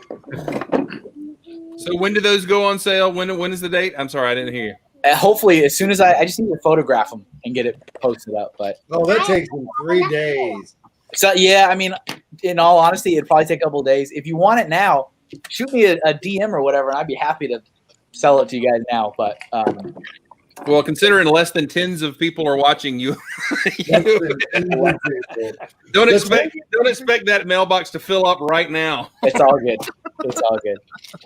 So when do those go on sale? When is the date? I'm sorry, I didn't hear you. Hopefully as soon as I just need to photograph them and get it posted up. But Oh, that takes them 3 days. so yeah, I mean, in all honesty, it'd probably take a couple of days. If you want it now, shoot me a DM or whatever, and I'd be happy to sell it to you guys now. But Well, considering less than tens of people are watching you, don't expect that mailbox to fill up right now. it's all good. It's all good.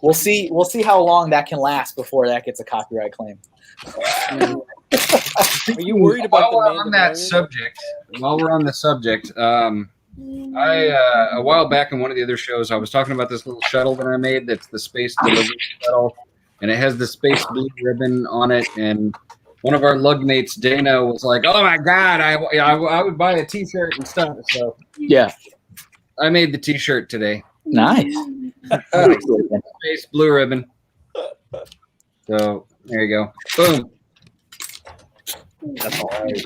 We'll see how long that can last before that gets a copyright claim. Are you worried about While the we're on that subject, I a while back in one of the other shows, I was talking about this little shuttle that I made. That's the space delivery shuttle, and it has the space blue ribbon on it. And one of our lug mates, Dana, was like, "Oh my god, I would buy a T-shirt and stuff." So Yeah, I made the T-shirt today. nice. Space blue ribbon. So there you go. Boom. That's all right.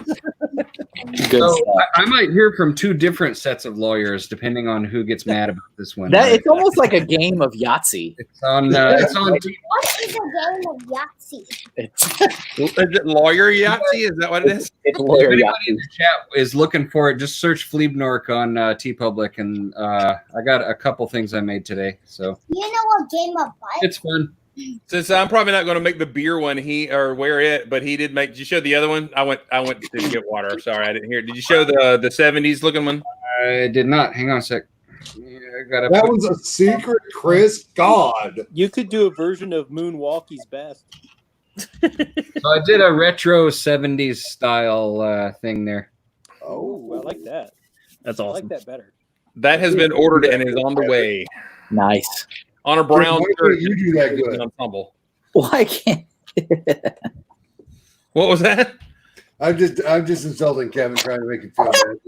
Good So stuff. I might hear from 2 different sets of lawyers depending on who gets mad about this one. It's almost like a game of Yahtzee. It's on. It's on. What is a game of Yahtzee? Is it lawyer Yahtzee? Is that what it is? It's If lawyer anybody Yahtzee. in the chat is looking for it, just search Fleebnork on TeePublic, and I got a couple things I made today, so You know what game of Bible? it's fun. Since I'm probably not going to make the beer one, wear it, but he did make. Did you show the other one? I went to get water. Sorry, I didn't hear it. Did you show the 70s looking one? I did not. Hang on a sec. Yeah, I gotta. That put- was a secret, Chris. God. You could do a version of Moonwalkie's Best. So I did a retro 70s style thing there. Oh, I like that. That's I awesome. like that better. That has been ordered and is on the way. Nice. On a brown Why shirt. can't you do that good? Ensemble. Why can't? What was that? I'm just insulting Kevin, trying to make him feel better.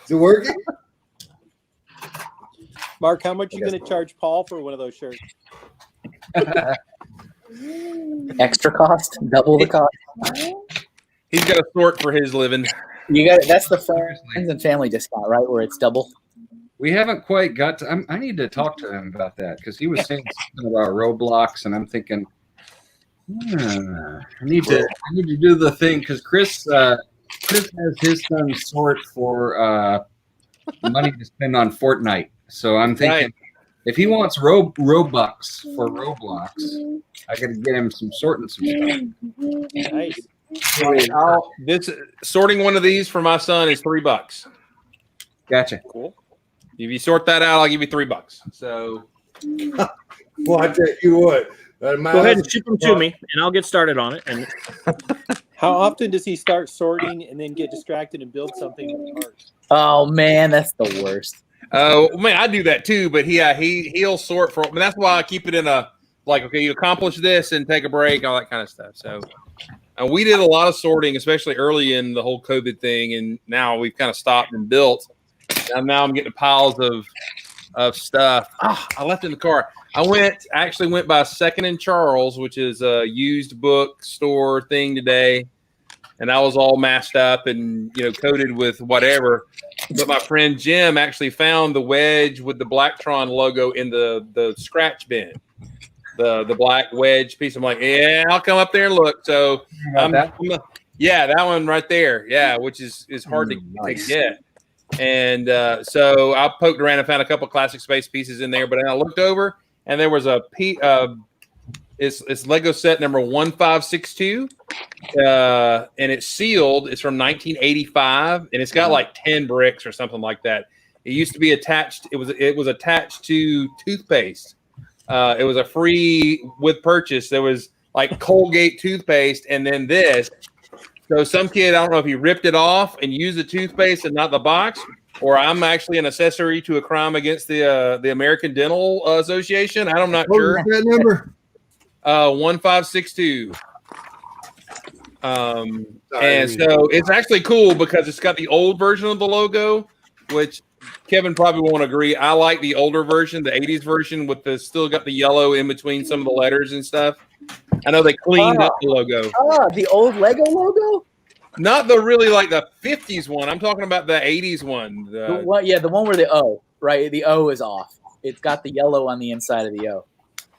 Is it working? Mark, how much are you going to charge Paul for one of those shirts? Extra cost, double the cost. He's got a sort for his living. You got that's the friends and family discount, right? Where it's double. We haven't quite got to. I need to talk to him about that because he was saying something about Roblox, and I'm thinking, I need to do the thing because Chris has his son sort for money to spend on Fortnite. So I'm thinking Right. if he wants Robux for Roblox, I got to get him some sorting some stuff. Nice. This sorting one of these for my son is $3. Gotcha. Cool. If you sort that out, I'll give you $3. So Well, I tell you what. Go ahead and ship them to me, and I'll get started on it. And How often does he start sorting and then get distracted and build something with parts? Oh man, that's the worst. man, I do that too, but he'll sort for. But that's why I keep it in a like. Okay, you accomplish this and take a break, all that kind of stuff. So, we did a lot of sorting, especially early in the whole COVID thing, and now we've kind of stopped and built. And now I'm getting piles of stuff. I left it in the car. I actually went by Second and Charles, which is a used bookstore thing today. And I was all mashed up and, coated with whatever. But my friend Jim actually found the wedge with the Blacktron logo in the scratch bin. the black wedge piece. I'm like, yeah, I'll come up there and look. So yeah, that one right there. Yeah, which is hard to get. And so I poked around and found a couple classic space pieces in there. But then I looked over and there was a it's Lego set number 1562, and it's sealed. It's from 1985, and it's got like 10 bricks or something like that. It used to be attached. It was attached to toothpaste. It was a free with purchase. There was like Colgate toothpaste, and then this. So some kid, I don't know if he ripped it off and used the toothpaste and not the box, or I'm actually an accessory to a crime against the American Dental Association. I'm not sure. What was that number? 1562. And so it's actually cool because it's got the old version of the logo, which Kevin probably won't agree. I like the older version, the 80s version with the still got the yellow in between some of the letters and stuff. I know they cleaned up the logo. The old Lego logo? Not the really like the 50s one. I'm talking about the 80s one. The one where the O, right? The O is off. It's got the yellow on the inside of the O.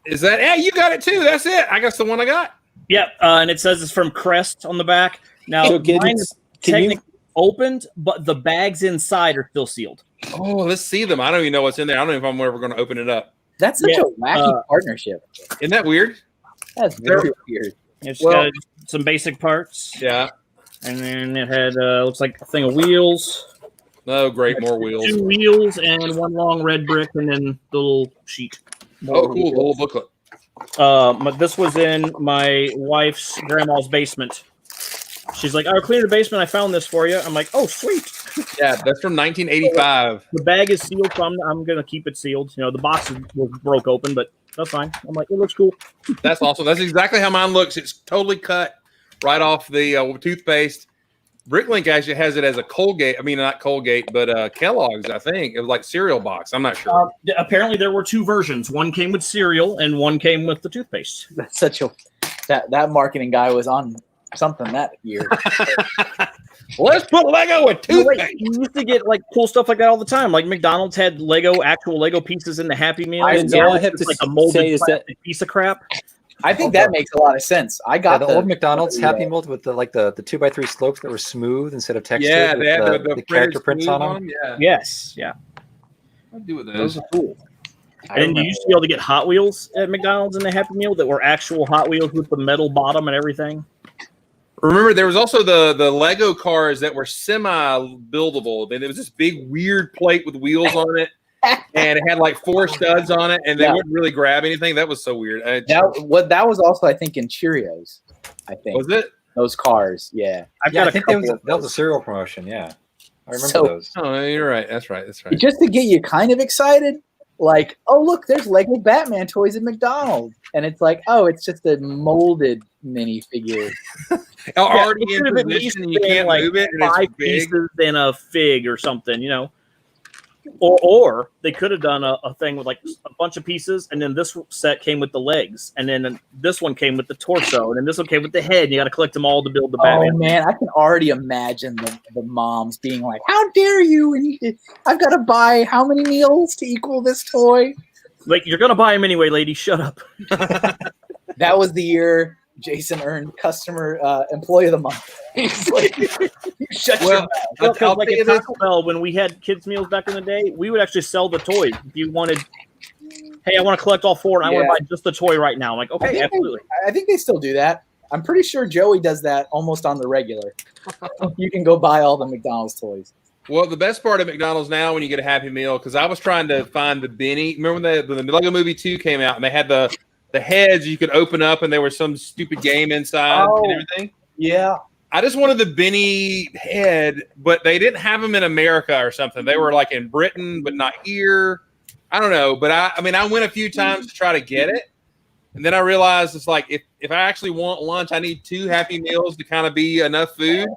Is that? Yeah, you got it too. That's it. I guess the one I got. Yep, and it says it's from Crest on the back. Now, So mine is technically opened, but the bags inside are still sealed. Oh, let's see them. I don't even know what's in there. I don't know if I'm ever going to open it up. That's such a wacky partnership. Isn't that weird? That's very weird. It's got some basic parts. Yeah. And then it had looks like a thing of wheels. Oh, great, more wheels. 2 wheels and one long red brick, and then the little sheet. Oh, cool, the little booklet. But this was in my wife's grandma's basement. She's like, "I'll clean the basement. I found this for you." I'm like, "Oh, sweet." Yeah, that's from 1985. The bag is sealed, so I'm gonna keep it sealed. You know, the box was broke open, but that's fine. I'm like, it looks cool. That's awesome. That's exactly how mine looks. It's totally cut right off the toothpaste. Bricklink actually has it as a Colgate. I mean, not Colgate, but Kellogg's. I think it was like cereal box. I'm not sure. Apparently, there were 2 versions. One came with cereal, and one came with the toothpaste. That's such a that marketing guy was on something that year. Let's put Lego with toothpaste. You used to get like cool stuff like that all the time. Like McDonald's had actual Lego pieces in the Happy Meal. All I have to like a molded say is that piece of crap. I think that makes a lot of sense. I got the old McDonald's Happy Meals with the 2x3 slopes that were smooth instead of textured. Yeah, they had the character prints on them. Yeah. Yes, yeah. I'd do with Those those. are cool. And you used to be able to get Hot Wheels at McDonald's in the Happy Meal that were actual Hot Wheels with the metal bottom and everything. Remember, there was also the Lego cars that were semi-buildable. There was this big weird plate with wheels on it, and it had like 4 studs on it, and they wouldn't really grab anything. That was so weird. That was also, I think, in Cheerios. I think Was it? those cars? Yeah, I think that was a cereal promotion. Yeah, I remember those. Oh, you're right. That's right. That's right. just to get you kind of excited. Like, oh look, there's Lego Batman toys at McDonald's, and it's like, oh, it's just a molded minifigure. Already in position, and you can't like move it, and 5 it's big. pieces in a fig or something, you know. Or they could have done a thing with like a bunch of pieces, and then this set came with the legs, and then this one came with the torso, and then this one came with the head. And you got to collect them all to build the Batman. Oh man, I can already imagine the moms being like, "How dare you? And I've got to buy how many meals to equal this toy?" Like, you're gonna buy them anyway, lady. Shut up. That was the year Jason earned customer employee of the month. He's like, shut your mouth. Because like at Taco Bell, when we had kids meals back in the day, we would actually sell the toys. If you wanted, hey, I want to collect all 4, and I want to buy just the toy right now. I'm like, okay, absolutely. I think they still do that. I'm pretty sure Joey does that almost on the regular. You can go buy all the McDonald's toys. Well, the best part of McDonald's now when you get a Happy Meal, because I was trying to find the Benny. Remember when the Lego Movie 2 came out, and they had the heads you could open up, and there was some stupid game inside and everything? Yeah. I just wanted the Benny head, but they didn't have them in America or something. They were like in Britain, but not here. I don't know. But I went a few times to try to get it. And then I realized it's like, if I actually want lunch, I need 2 Happy Meals to kind of be enough food.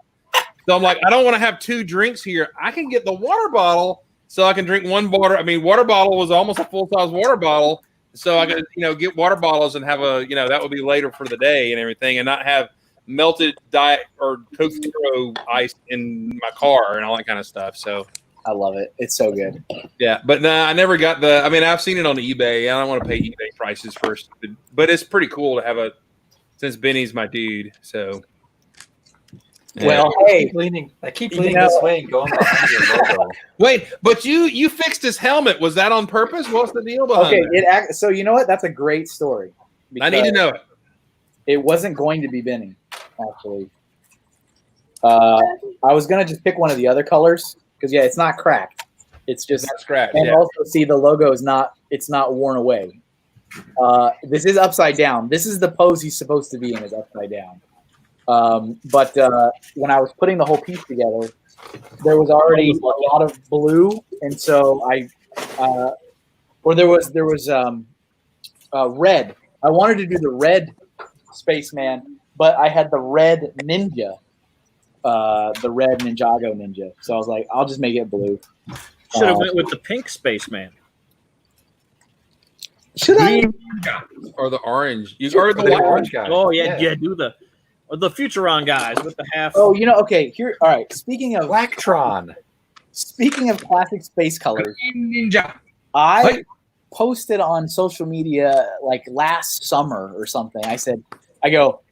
So I'm like, I don't want to have 2 drinks here. I can get the water bottle so I can drink 1 water. I mean, water bottle was almost a full-size water bottle. So I could, get water bottles and have that would be later for the day and everything, and not have melted Diet or Coke Zero ice in my car and all that kind of stuff. So I love it. It's so good. Yeah, but no, I never got I've seen it on eBay. I don't want to pay eBay prices first, but it's pretty cool to have since Benny's my dude. So, Well, hey, I keep You leaning know- this way and going behind your logo. wait, but you fixed his helmet. Was that on purpose? What's the deal behind okay, that? so you know what? That's a great story. I need to because know it. It wasn't going to be Benny, actually. I was gonna just pick one of the other colors because it's not cracked. It's just Not scratch. and Yeah. also see the logo is not worn away. This is upside down. This is the pose he's supposed to be in, is upside down. But when I was putting the whole piece together, there was already a lot of blue, and so there was red. I wanted to do the red spaceman, but I had the red ninja, the red Ninjago ninja. So I was like, I'll just make it blue. Should have went with the pink spaceman. Should I? Or the orange. Or the The white orange guy. Oh yeah, do the Futuron guys with the half. Oh, okay. Here, all right. Speaking of Blacktron. classic space colors, Ninja. I posted on social media like last summer or something. I go,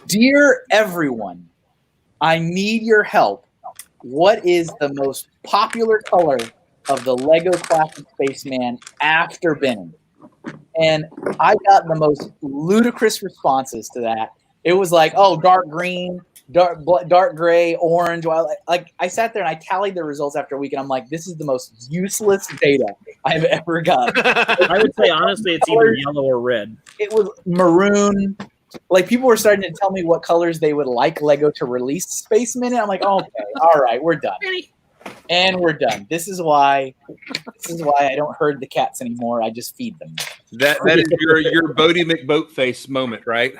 dear everyone, I need your help. What is the most popular color of the Lego Classic Spaceman after Benny? And I got the most ludicrous responses to that. It was like, oh, dark green, dark gray, orange. Well, like I sat there and I tallied the results after a week, and I'm like, this is the most useless data I've ever gotten. I would say honestly, it's either yellow or red. It was maroon. Like people were starting to tell me what colors they would like Lego to release Spaceman in. I'm like, okay, all right, we're done. And we're done. This is why I don't herd the cats anymore. I just feed them. That is your Bodie McBoatface moment, right?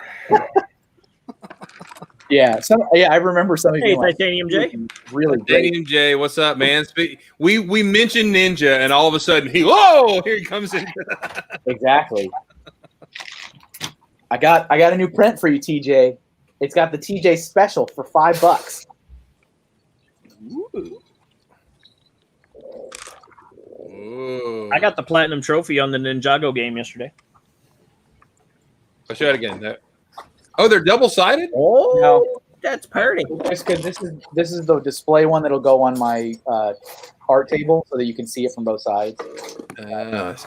Yeah, I remember some of you Hey, being like, Titanium J. really great. Daniel J, what's up, man? We mentioned Ninja, and all of a sudden here he comes in. Exactly. I got a new print for you, TJ. It's got the TJ special for $5. Ooh. I got the platinum trophy on the Ninjago game yesterday. I'll show it again. Oh, they're double-sided? Oh, No. that's party. Just because this is the display one that'll go on my art table so that you can see it from both sides.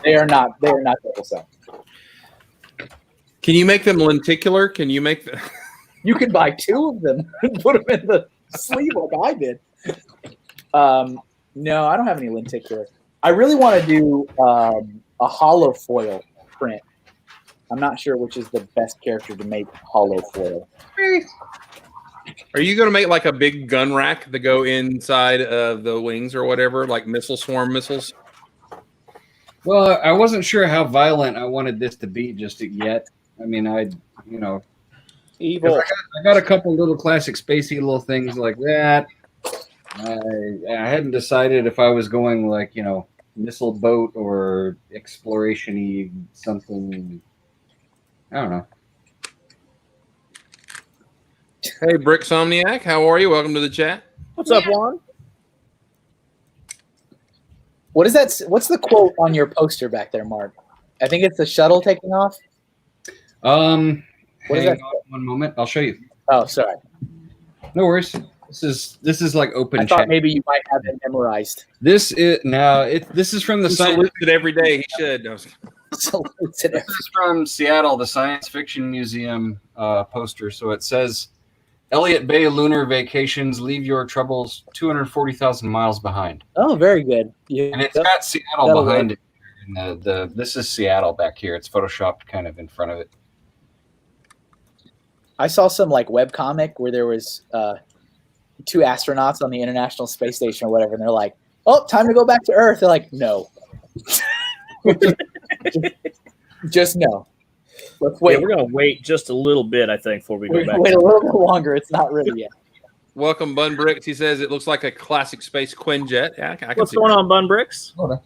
They are not double sided. Can you make them lenticular? Can you make them? You can buy two of them and put them in the sleeve like I did. No, I don't have any lenticular. I really want to do a hollow foil print. I'm not sure which is the best character to make hollow foil. Are you going to make like a big gun rack to go inside of the wings or whatever, like missile swarm missiles? Well, I wasn't sure how violent I wanted this to be just yet. I mean, Evil. I got a couple little classic spacey little things like that. I hadn't decided if I was going like, missile boat or exploration-y something. I don't know. Hey, Bricksomniac, how are you? Welcome to the chat. What's up, Juan? What is that? What's the quote on your poster back there, Mark? I think it's the shuttle taking off. What is hang that? on one moment. I'll show you. Oh, sorry. No worries. This is like open I thought chat. maybe you might have it memorized. This is from the He science. salutes it every day. He should. No. So it's an This is from Seattle, the Science Fiction Museum poster. So it says, "Elliott Bay lunar vacations leave your troubles 240,000 miles behind," Oh, very good. Yeah. and it's got Seattle That'll behind it. And this is Seattle back here. It's photoshopped kind of in front of it. I saw some like web comic where there was two astronauts on the International Space Station or whatever, and they're like, "Oh, time to go back to Earth." They're like, "No, just no. Let's wait. Yeah, we're gonna wait just a little bit, I think, before we go back. Wait a little bit longer. It's not ready yet." Welcome, Bun Bricks. He says it looks like a classic space Quinjet. Yeah, I can What's see going that. on, Bun Bricks? Hold on.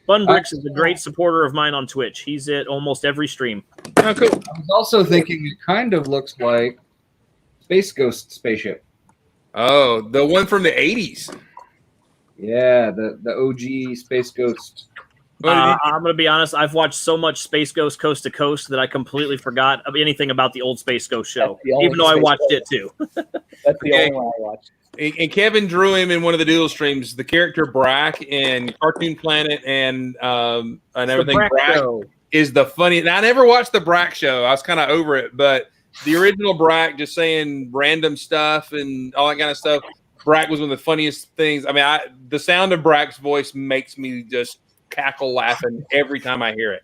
Bun Bricks is a great supporter of mine on Twitch. He's at almost every stream. Oh, cool. I was also thinking it kind of looks like Space Ghost spaceship. Oh, the one from the 80s. Yeah, the OG Space Ghost. I'm going to be honest. I've watched so much Space Ghost Coast to Coast that I completely forgot of anything about the old Space Ghost show, even though I watched it too. That's the only one I watched. And Kevin drew him in one of the doodle streams. The character Brack in Cartoon Planet and everything. Brack is the funny. Now, I never watched the Brack show. I was kind of over it, but the original Brack just saying random stuff and all that kind of stuff. Brack was one of the funniest things. I mean, the sound of Brack's voice makes me just cackle laughing every time I hear it.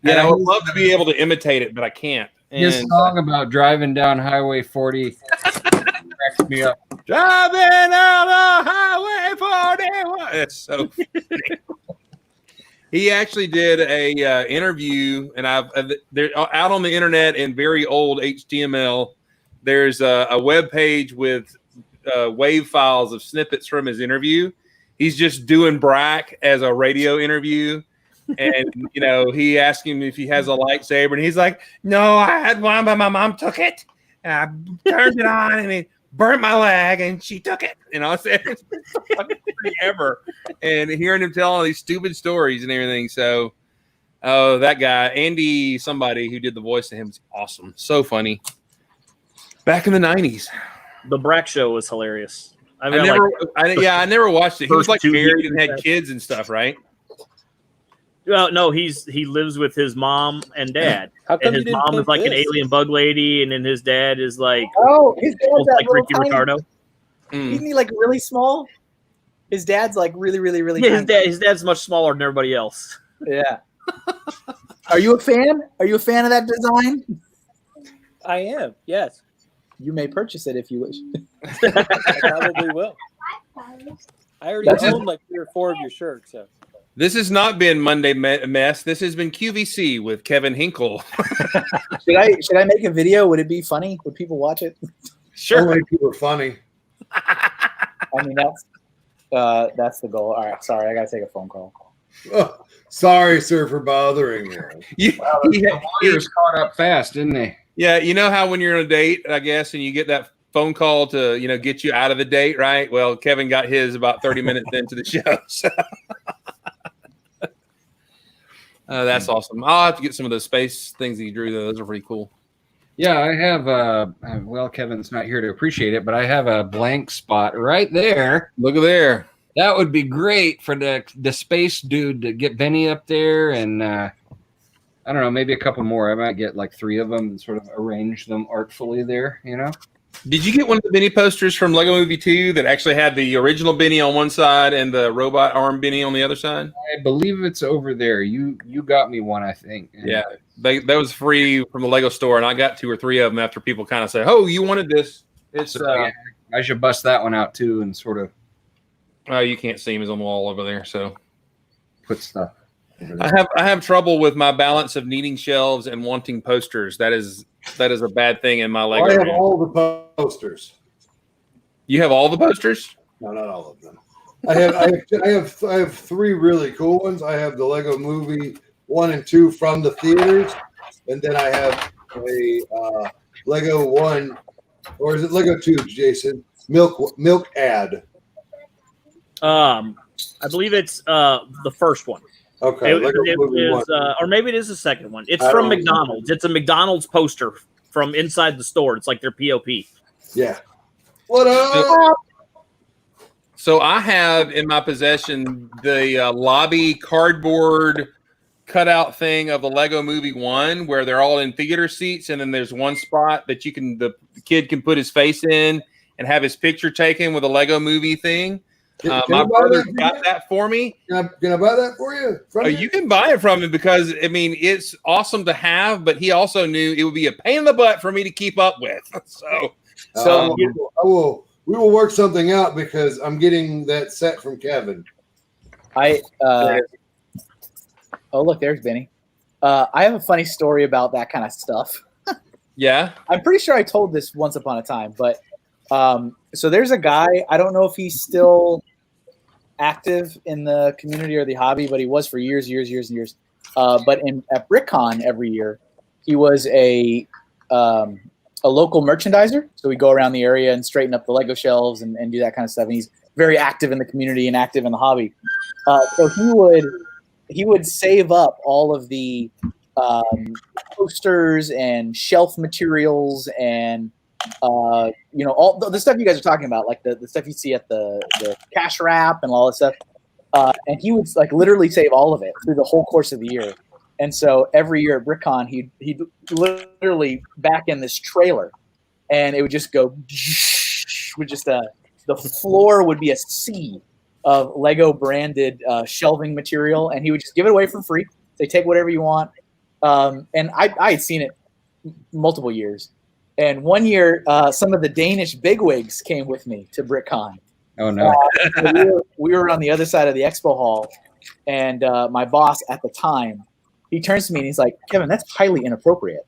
And I would love to be able to imitate it, but I can't. His song about driving down Highway 40 cracks me up. Driving down the Highway 41. It's so funny. He actually did a interview, and they're out on the internet in very old HTML. There's a web page with wave files of snippets from his interview. He's just doing Brack as a radio interview. And, he asked him if he has a lightsaber. And he's like, no, I had one, but my mom took it. And I turned it on and it burnt my leg and she took it. I said, it's been fucking ever. And hearing him tell all these stupid stories and everything. So, that guy, Andy, somebody who did the voice of him, is awesome. So funny. Back in the 90s. The Brack show was hilarious. I never watched it. He was like married and had kids and stuff, right? Well, no, he lives with his mom and dad. How come and his mom is like an alien bug lady, and then his dad is like his dad's like Ricky Ricardo. Isn't he like really small? His dad's like really, really, really. Yeah, his dad's much smaller than everybody else. Yeah. Are you a fan? Are you a fan of that design? I am. Yes. You may purchase it if you wish. I probably will. I already own like 3 or 4 of your shirts. So. This has not been Monday Mess. This has been QVC with Kevin Hinkle. Should I make a video? Would it be funny? Would people watch it? Sure. Only people are funny. I mean, that's the goal. All right. Sorry, I got to take a phone call. Oh, sorry, sir, for bothering you. The lawyers caught up fast, didn't they? Yeah, you know how when you're on a date, I guess, and you get that phone call to, get you out of the date, right? Well, Kevin got his about 30 minutes into the show. So. That's awesome. I'll have to get some of those space things that you drew, though. Those are pretty cool. Yeah, I have, well, Kevin's not here to appreciate it, but I have a blank spot right there. Look at there. That would be great for the space dude to get Benny up there and I don't know, maybe a couple more. I might get like 3 of them and sort of arrange them artfully there, Did you get one of the Benny posters from Lego Movie 2 that actually had the original Benny on one side and the robot arm Benny on the other side? I believe it's over there. You got me one, I think. Yeah, that was free from the Lego store, and I got 2 or 3 of them after people kind of said, "Oh, you wanted this." It's I should bust that one out too and sort of. You can't see him; he's on the wall over there. So put stuff. I have trouble with my balance of needing shelves and wanting posters. That is a bad thing in my Lego. I have all the posters. You have all the posters? No, not all of them. I have 3 really cool ones. I have the Lego Movie 1 and 2 from the theaters, and then I have a Lego 1, or is it Lego 2, Jason? Milk ad. I believe it's the first one. Okay, or maybe it is the second one. It's from McDonald's. It's a McDonald's poster from inside the store. It's like their POP. Yeah. What up? So I have in my possession the lobby cardboard cutout thing of the Lego Movie 1, where they're all in theater seats, and then there's one spot that the kid can put his face in and have his picture taken with a Lego Movie thing. My brother got that for me. Can I buy that for you? You can buy it from him because, it's awesome to have, but he also knew it would be a pain in the butt for me to keep up with. We will work something out because I'm getting that set from Kevin. Oh, look, there's Benny. I have a funny story about that kind of stuff. Yeah. I'm pretty sure I told this once upon a time, but so there's a guy, I don't know if he's still active in the community or the hobby, but he was for years. But at BrickCon every year, he was a local merchandiser. So we go around the area and straighten up the Lego shelves and do that kind of stuff. And he's very active in the community and active in the hobby. So he would he would save up all of the posters and shelf materials and all the stuff you guys are talking about, like the stuff you see at the cash wrap and all that stuff. And he would like literally save all of it through the whole course of the year. And so every year at BrickCon, he'd literally back in this trailer, and it would just go with just the floor would be a sea of Lego branded shelving material, and he would just give it away for free. Say, take whatever you want. And I had seen it multiple years. And one year, some of the Danish bigwigs came with me to BrickCon. Oh, no. We were on the other side of the expo hall, and my boss at the time, he turns to me and he's like, Kevin, that's highly inappropriate.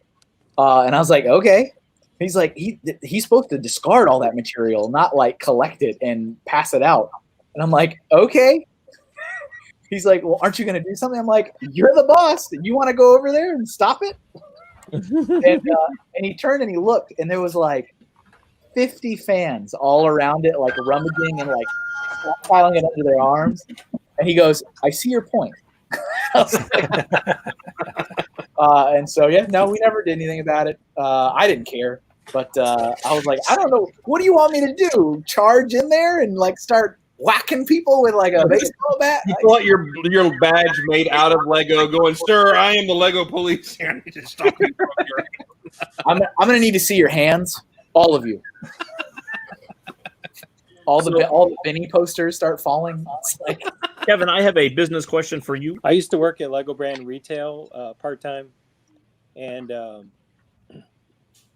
And I was like, okay. He's like, he's supposed to discard all that material, not like collect it and pass it out. And I'm like, okay. He's like, well, aren't you going to do something? I'm like, you're the boss. You want to go over there and stop it? And he turned and he looked, and there was like 50 fans all around it, like rummaging and like piling it under their arms. And he goes, I see your point. And so, yeah, no, we never did anything about it. I didn't care. But I was like, I don't know. What do you want me to do? Charge in there and like start whacking people with like a baseball bat? You pull out your badge made out of Lego, going, "Sir, I am the Lego police. I need to stop you." I'm gonna need to see your hands, all of you. All the Benny posters start falling. It's like, Kevin, I have a business question for you. I used to work at Lego Brand Retail part-time, and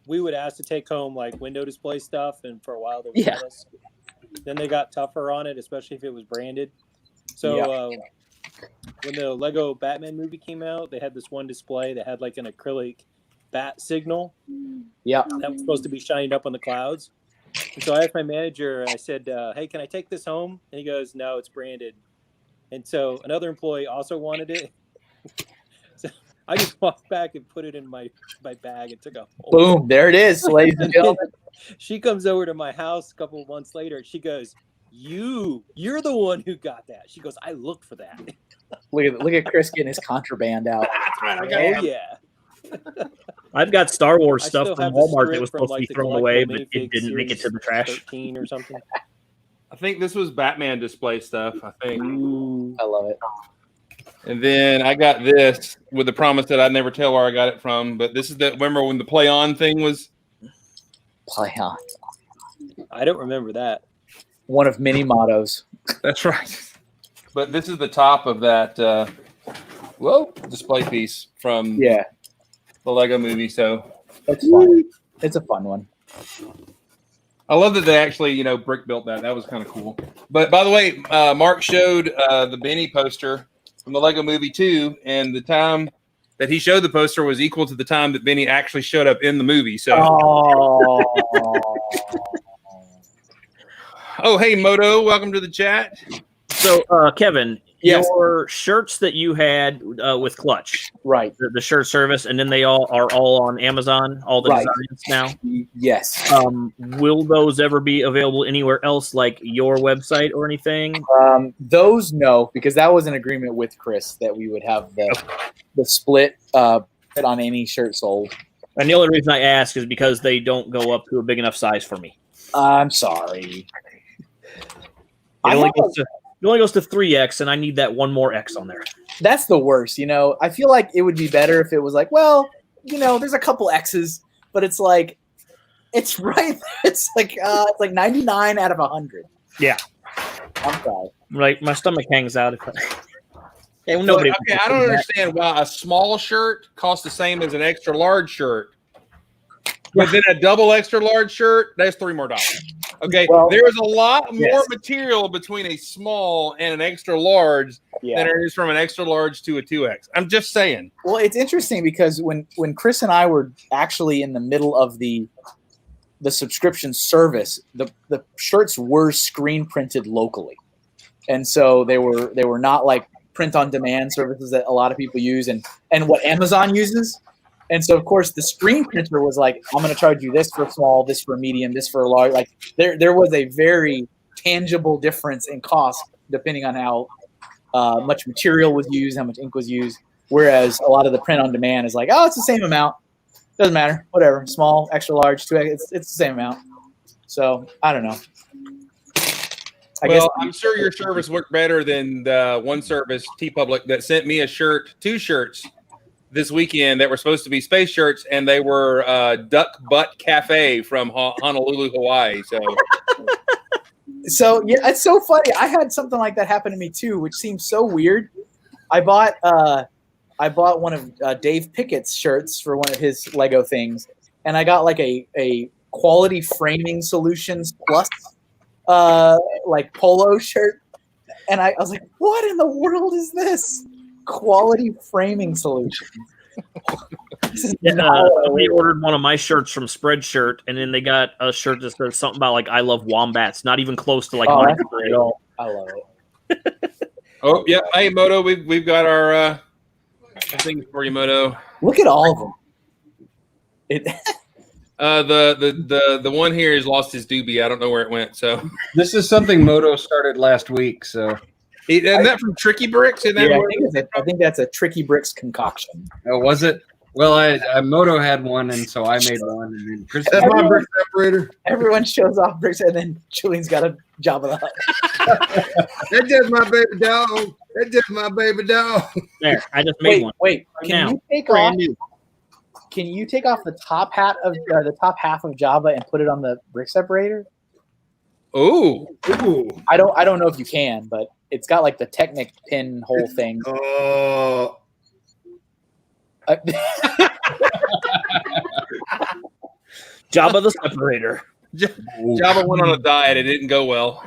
we would ask to take home like window display stuff, and for a while they would let us. Then they got tougher on it, especially if it was branded. So when the Lego Batman movie came out, they had this one display that had like an acrylic bat signal. Yeah. That was supposed to be shining up on the clouds. And so I asked my manager, I said, hey, can I take this home? And he goes, no, it's branded. And so another employee also wanted it. So I just walked back and put it in my bag and took a boom, there it is, ladies and gentlemen. She comes over to my house a couple of months later and she goes, you're the one who got that. She goes, I looked for that. Look at Chris getting his contraband out. That's right. Oh, yeah. I've got Star Wars stuff still from have the Walmart that was script supposed to be from, thrown like, away, the but it didn't make it to the trash. 13 or something. I think this was Batman display stuff. I think. Ooh, I love it. And then I got this with the promise that I'd never tell where I got it from. But this is remember when the play on thing was? Play on. I don't remember that. One of many mottos. That's right. But this is the top of that display piece from the Lego movie. So it's fun. It's a fun one. I love that they actually, brick built that. That was kind of cool. But by the way, Mark showed the Benny poster from the Lego Movie 2, and the time that he showed the poster was equal to the time that Benny actually showed up in the movie. So, oh, hey, Moto, welcome to the chat. So, Kevin, yes. Your shirts that you had with Clutch, right? The shirt service, and then they are all on Amazon. All the designs now. Yes. Will those ever be available anywhere else, like your website or anything? Those no, because that was an agreement with Chris that we would have the split on any shirt sold. And the only reason I ask is because they don't go up to a big enough size for me. I'm sorry. It only goes to 3X, and I need that one more X on there. That's the worst, I feel like it would be better if it was like, well, there's a couple X's, but it's like, it's right. It's like 99 out of 100. Yeah. I'm sorry. Like my stomach hangs out. I don't understand why a small shirt costs the same as an extra large shirt. But then a double extra large shirt, that's $3 more. Okay, there is a lot more material between a small and an extra large than there is from an extra large to a 2X. I'm just saying. Well, it's interesting because when Chris and I were actually in the middle of the subscription service, the shirts were screen printed locally, and so they were not like print on demand services that a lot of people use and what Amazon uses. And so, of course, the screen printer was like, I'm going to charge you this for small, this for medium, this for large. Like there was a very tangible difference in cost depending on how much material was used, how much ink was used. Whereas a lot of the print on demand is like, oh, it's the same amount. Doesn't matter. Whatever. Small, extra large, 2X, it's the same amount. So I don't know. I guess I'm sure your service worked better than the one service, TeePublic, that sent me two shirts this weekend that were supposed to be space shirts, and they were Duck Butt Cafe from Honolulu, Hawaii. So yeah, it's so funny. I had something like that happen to me too, which seems so weird. I bought one of Dave Pickett's shirts for one of his Lego things, and I got like a Quality Framing Solutions Plus like polo shirt, and I was like, what in the world is this? Quality Framing Solutions. Somebody ordered one of my shirts from Spreadshirt, and then they got a shirt that says something about like I love wombats, not even close to like mine at all. I love it. Oh yeah, hey Moto, we've got our things for you, Moto. Look at all of them. The one here has lost his doobie. I don't know where it went. So This is something Moto started last week. So isn't that from Tricky Bricks? Isn't that I think that's a Tricky Bricks concoction. oh, was it? Well, I Moto had one, and so I made one. And then Chris, That's my brick separator. Everyone shows off bricks, and then Julian's got a job of the hut. That's just my baby dog. That's just my baby dog. There, I just made one. Wait, Right can now. you take Brand off? new. Can you take off the top hat of the top half of Java and put it on the brick separator? Ooh. I don't know if you can, but it's got like the Technic pin hole thing. Jabba the separator. Java went on a diet. It didn't go well.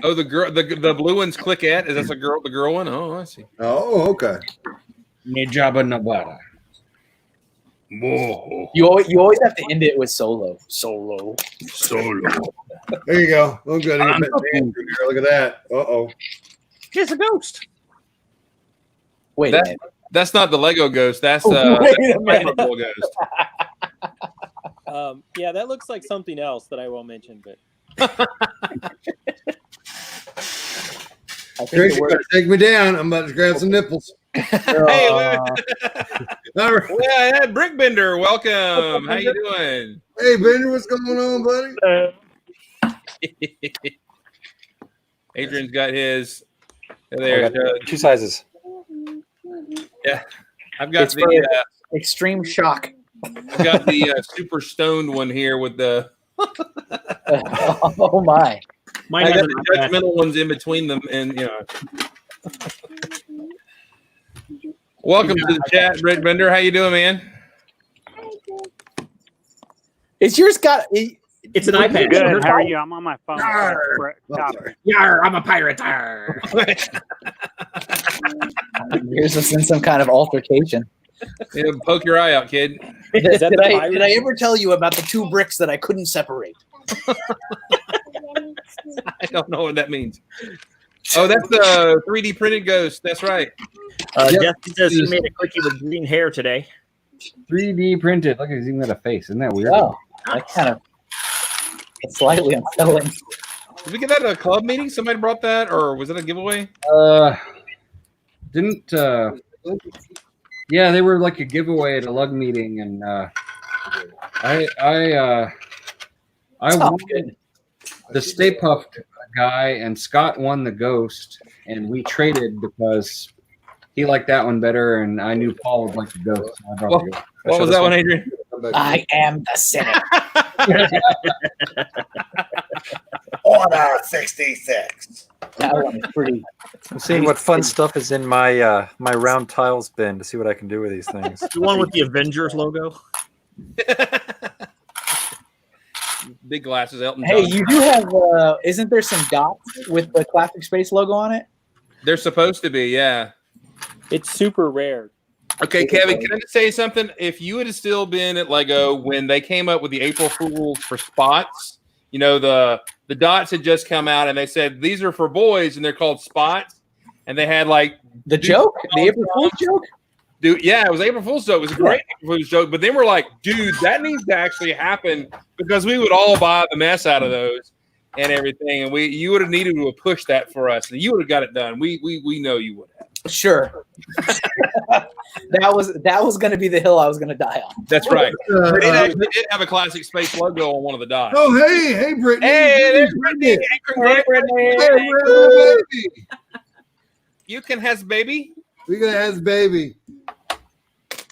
Oh, the girl, the blue one's Clickette. Is that the girl one? Oh, I see. Oh, okay. Jabba Nabata. Whoa. You always have to end it with solo. There you go. Oh, good. Look at that. Uh-oh. It's a ghost. Wait a minute. That's not the Lego ghost. That's Wait a the minute. Playmobil ghost. Yeah, that looks like something else that I won't mention, but I think Tracy, it works. better take me down. I'm about to grab some nipples. Hey, All right. yeah, Brick Bender, welcome. How you doing? Hey, Bender, what's going on, buddy? Adrian's got his. I There, got 2 sizes. yeah. I've got It's for the extreme shock. I've got the super stoned one here with the. Oh my! Mine I has got an the iPad. judgmental ones in between them, and you know. Welcome to the chat, Brick Bender. How you doing, man? Is yours got? It's an iPad. Good. How are you? I'm on my phone. Yarr. Copy. Yar, I'm a pirate. Yar. Yours was in some kind of altercation. Yeah, poke your eye out, kid. Is that Did the I pirate? ever tell you about the 2 bricks that I couldn't separate? I don't know what that means. Oh, that's the 3D printed ghost. That's right. Jeff says he made a cookie with green hair today. 3D printed. Look, he's even got a face. Isn't that weird? Oh, that kind of it's slightly unsettling. Did we get that at a club meeting? Somebody brought that, or was it a giveaway? Didn't yeah, they were like a giveaway at a lug meeting, and I won the Stay Puft guy, and Scott won the ghost, and we traded because he liked that one better, and I knew Paul would like the ghost. So I brought the ghost. What was that one, Adrian? I am the sinner. Order 66. That one is pretty. I'm seeing what fun stuff is in my my round tiles bin to see what I can do with these things. The one with the Avengers logo. Big glasses, Elton Hey, John. you do have. Isn't there some dots with the Classic Space logo on it? They're supposed to be, yeah. It's super rare. Okay, Kevin, can I just say something? If you had still been at Lego when they came up with the April Fools for spots, you know, the dots had just come out and they said these are for boys and they're called spots. And they had like The joke, the April Fool's joke. dude, yeah, it was April Fool's joke. It was a great April Fool's joke. But then we're like, dude, that needs to actually happen because we would all buy the mess out of those. and everything, and you would have needed to have pushed that for us, and you would have got it done. We know you would have. Sure. that was going to be the hill I was going to die on. That's right. It actually did have a classic space logo on one of the dots. Oh, hey, Brittany. Hey, there's Brittany. Hey, Brittany. Baby. You can has baby. We got has baby.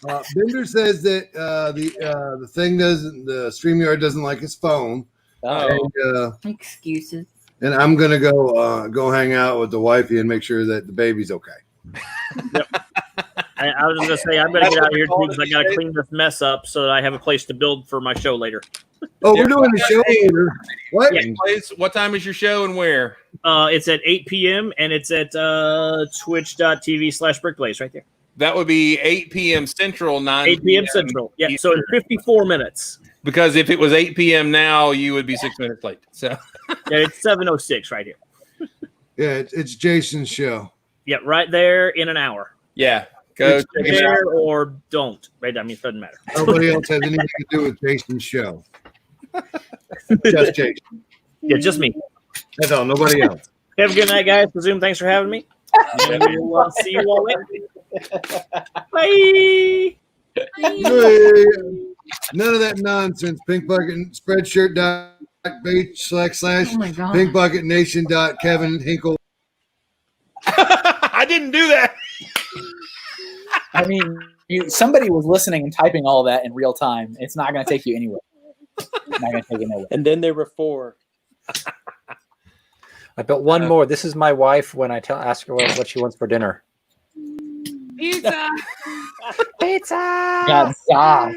Bender says that the thing the StreamYard doesn't like his phone. Oh. And, Excuses. and I'm gonna go hang out with the wifey and make sure that the baby's okay. Yep. I was gonna say I'm gonna get out of here too because I gotta clean this mess up so that I have a place to build for my show later. Oh, we're doing the show later. What? Yeah. What time is your show and where? It's at 8 p.m. and it's at twitch.tv/brickblaze right there. That would be 8 p.m. Central, 9 8 p.m. Central. Yeah, so in 54 minutes. Because if it was 8 p.m. now, you would be 6 minutes late. So yeah, it's 7:06 right here. Yeah, it's Jason's show. Yeah, right there in an hour. yeah, go check it out. There or don't. Right? I mean, it doesn't matter. Nobody else has anything to do with Jason's show. Just Jason. Yeah, just me. That's all. Nobody else. Have a good night, guys. Fazoom, thanks for having me. And we'll see you all later. Bye. Hey, none of that nonsense. Pink Bucket Spreadshirt.page// Oh my God. pinkbucketnation.Kevin Hinkle. I didn't do that. I mean, somebody was listening and typing all that in real time. It's not going to take you anywhere. Not going to take you nowhere. And then there were 4. I built one more. This is my wife when I ask her what she wants for dinner. Pizza. Pizza. Got saw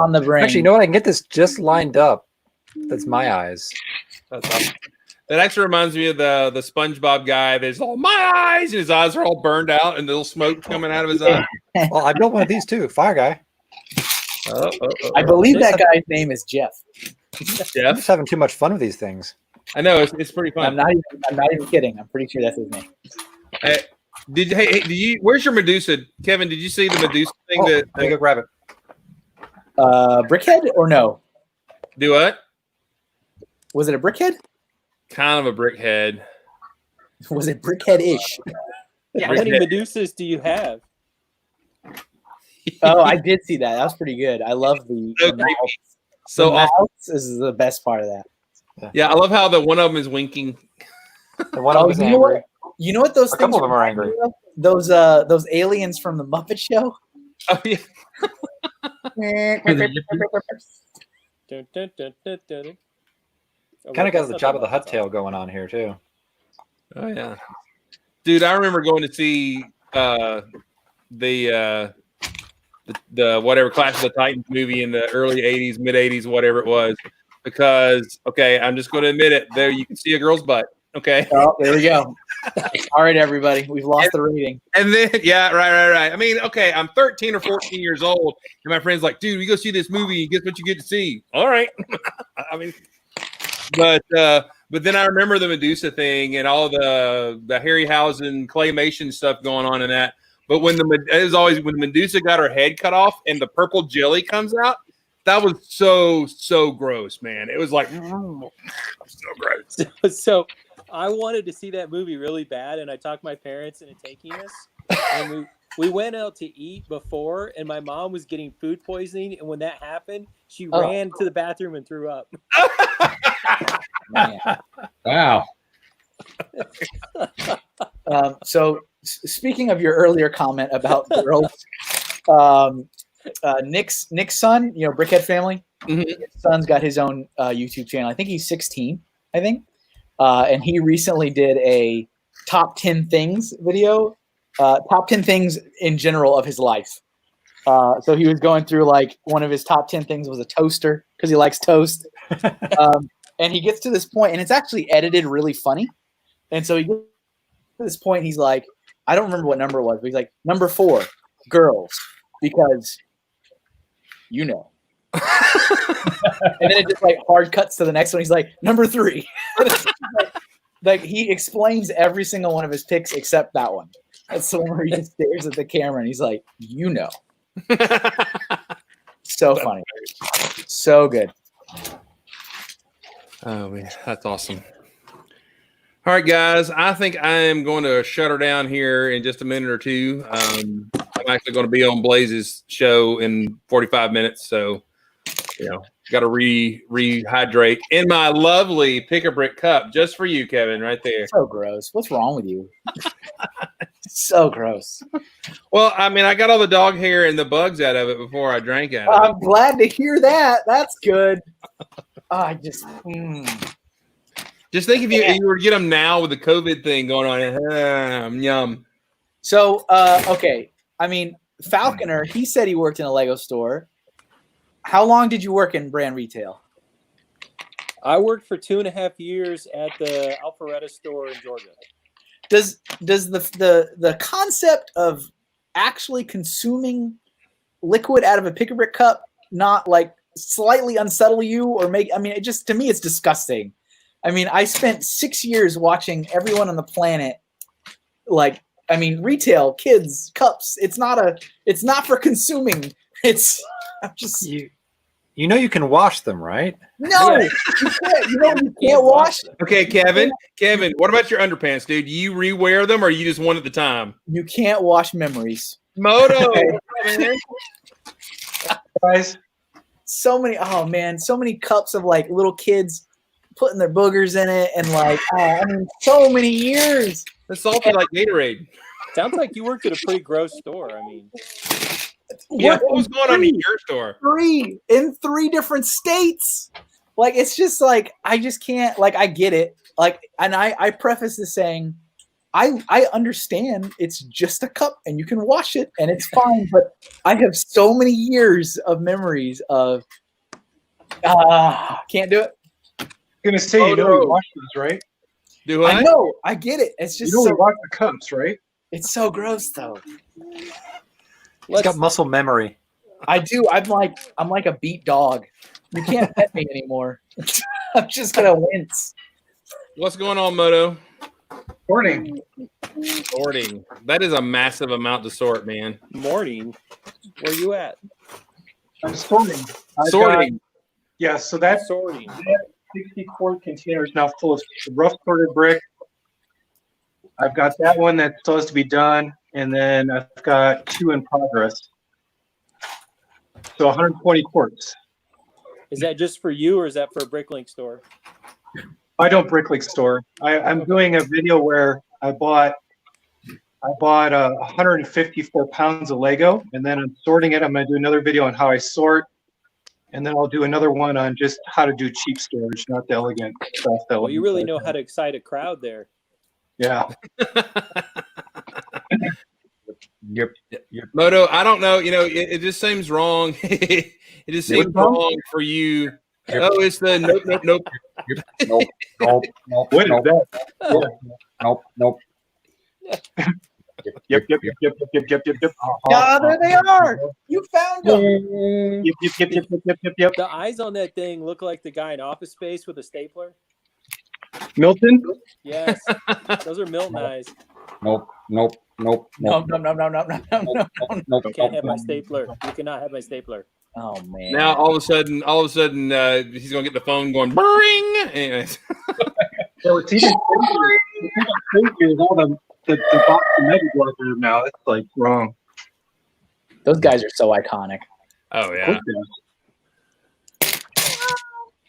on the brain. Actually, you know what? I can get this just lined up. That's my eyes. That's awesome. That actually reminds me of the SpongeBob guy. There's all my eyes, and his eyes are all burned out, and little smoke coming out of his eye. Well, I built one of these too. Fire guy. I believe that guy's name is Jeff. I'm Jeff. just having too much fun with these things. I know it's pretty fun. I'm not even kidding. I'm pretty sure that's his name. Hey, did you? Where's your Medusa, Kevin? Did you see the Medusa thing? Let me go grab it. Brickhead or no? Do what? Was it a brickhead? Kind of a brickhead. Was it brickhead-ish? How many Medusas do you have? Oh, I did see that. That was pretty good. I love the mouth. So the mouth is the best part of that. Yeah, I love how the one of them is winking. The one of them is angry. You know what those A things couple of them are angry. Those aliens from the Muppet Show. Oh yeah. Dun, dun, dun, dun, dun. Kind of got the Job of the Hut tail going on here too. Oh yeah, dude. I remember going to see the whatever Clash of the Titans movie in the early '80s, mid '80s, whatever it was. Because I'm just going to admit it. There, you can see a girl's butt. Okay. Oh, there we go. All right, everybody, we've lost the rating. And then, yeah, right. I mean, okay, I'm 13 or 14 years old, and my friend's like, "Dude, we go see this movie. Guess what you get to see?" All right. I mean, but then I remember the Medusa thing and all the Harryhausen claymation stuff going on in that. But when it was always when Medusa got her head cut off and the purple jelly comes out, that was so gross, man. It was like so gross. So I wanted to see that movie really bad, and I talked my parents into taking us. And we went out to eat before, and my mom was getting food poisoning. And when that happened, she ran to the bathroom and threw up. Wow. So speaking of your earlier comment about girls, Nick's son, Brickhead family, his son's got his own YouTube channel. I think he's 16, and he recently did a top 10 things video, top 10 things in general of his life. So he was going through like one of his top 10 things was a toaster because he likes toast. And he gets to this point, and it's actually edited really funny. And so he gets to this point, he's like, I don't remember what number it was, but he's like, number 4, girls, because And then it just like hard cuts to the next one. He's like, number 3. Like he explains every single one of his picks except that one. That's the one where he just stares at the camera and he's like, So funny. So good. Oh man, that's awesome. All right, guys. I think I am going to shut her down here in just a minute or two. I'm actually going to be on Blaze's show in 45 minutes, so got to rehydrate in my lovely pick-a-brick cup just for you, Kevin, right there. So gross. What's wrong with you? So gross. Well, I mean, I got all the dog hair and the bugs out of it before I drank out of it. I'm glad to hear that. That's good. I just. Just think if you were to get them now with the COVID thing going on. Yum. So, okay. I mean, Falconer, he said he worked in a Lego store. How long did you work in brand retail? I worked for 2.5 years at the Alpharetta store in Georgia. Does the concept of actually consuming liquid out of a pick-a-brick cup not like slightly unsettle you or make? I mean, it just, to me, it's disgusting. I mean, I spent 6 years watching everyone on the planet, like, I mean, retail, kids, cups. It's not for consuming. I'm just. You know you can wash them, right? No, you can't. You can't wash them. Okay, Kevin, what about your underpants, dude? Do you rewear them or you just one at the time? You can't wash memories. Moto. Guys, so many cups of like little kids putting their boogers in it, and like, I mean, so many years. It's salty like Gatorade. Sounds like you worked at a pretty gross store. I mean, yeah, what was going on in your store? In three different states. Like, it's just like, I just can't, like, I get it. Like, and I preface this saying, I understand it's just a cup and you can wash it and it's fine, but I have so many years of memories of can't do it. I'm gonna say, you know we wash those, right? Do I? I know, I get it. It's just we wash the cups, right? It's so gross though. He's got muscle memory. I do. I'm like a beat dog. You can't pet me anymore. I'm just gonna wince. What's going on, Moto? Sorting. That is a massive amount to sort, man. Morning. Where you at? I'm sorting. Yeah, so that's sorting. 60-quart containers now full of rough sorted brick. I've got that one that's supposed to be done, and then I've got 2 in progress. So 120 quarts. Is that just for you, or is that for a Bricklink store? I don't Bricklink store. I'm doing a video where I bought 154 pounds of Lego, and then I'm sorting it. I'm going to do another video on how I sort, and then I'll do another one on just how to do cheap storage, not the elegant stuff. Well, you really know how to excite a crowd there. Yeah. Yep. Moto, I don't know. You know, it just seems wrong. It just seems wrong for you. Oh, it's the nope. Nope. What is that? Nope. Yep. Yeah, there they are. You found them. Yep. The eyes on that thing look like the guy in Office Space with a stapler. Milton? Yes, those are Milton eyes. Nope. No. Can't have my stapler. You cannot have my stapler. Oh man! Now all of a sudden, he's gonna get the phone going. Bring. Anyways. So it's even crazier with all the box of Megazord now. It's like wrong. Those guys are so iconic. Oh yeah.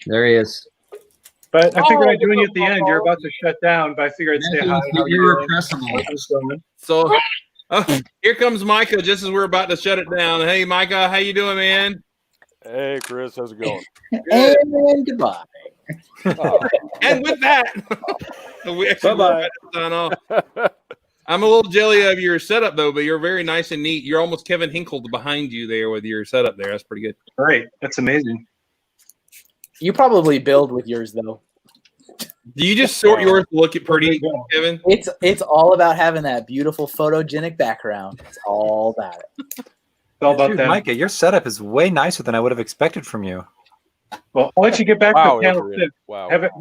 There he is. But I figured I'd join you at the end. You're about to shut down, but I figured I'd say hi. You're irrepressible. So here comes Micah just as we're about to shut it down. Hey Micah, how you doing, man? Hey Chris, how's it going? And goodbye. And with that, we actually Bye-bye. sign off. I'm a little jelly of your setup though, but you're very nice and neat. You're almost Kevin Hinkle behind you there with your setup there. That's pretty good. Right. That's amazing. You probably build with yours though. Do you just sort yours to look at pretty, Kevin? It's all about having that beautiful photogenic background. It's all about it. It's all about Dude, that. Micah, your setup is way nicer than I would have expected from you. Well, I'll let you get back Wow, to panel Everett. 6. Wow. Have a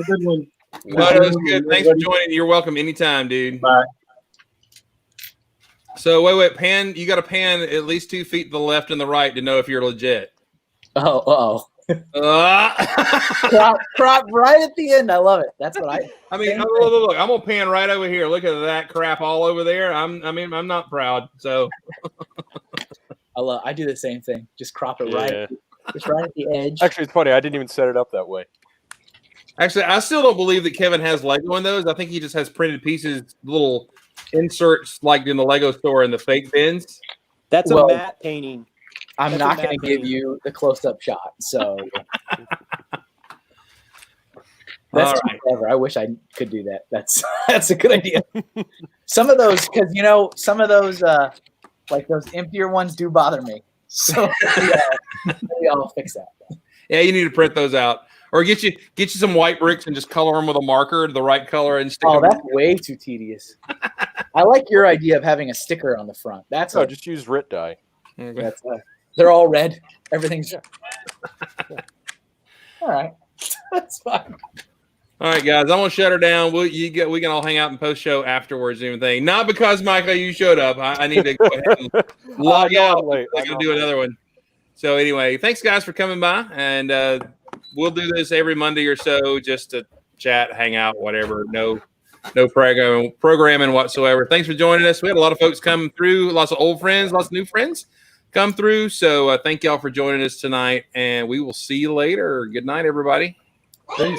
good one. No, that's good. Thanks for joining. You're welcome anytime, dude. Bye. So wait, pan. You got to pan at least 2 feet to the left and the right to know if you're legit. Oh. crop right at the end. I love it. That's what I mean, look, I'm gonna pan right over here. Look at that crap all over there. I'm not proud. So I do the same thing. Just crop it right at the edge. Actually, it's funny. I didn't even set it up that way. Actually, I still don't believe that Kevin has Lego in those. I think he just has printed pieces, little inserts like in the Lego store in the fake bins. That's a matte painting. I'm not going to give you the close-up shot, so that's clever. I wish I could do that. That's a good idea. Some of those, because like those emptier ones do bother me. So maybe I'll fix that. Yeah, you need to print those out, or get you some white bricks and just color them with a marker, the right color, and stick them. That's way too tedious. I like your idea of having a sticker on the front. Just use RIT dye. They're all red. Everything's all right. That's fine. All right, guys, I'm gonna shut her down. We can all hang out and post show afterwards and everything. Not because Michael, you showed up. I need to go ahead and log out. I'm gonna do another one. So anyway, thanks guys for coming by, and we'll do this every Monday or so, just to chat, hang out, whatever. No programming whatsoever. Thanks for joining us. We had a lot of folks come through, lots of old friends, lots of new friends come through. So thank y'all for joining us tonight, and we will see you later. Good night, everybody. Peace.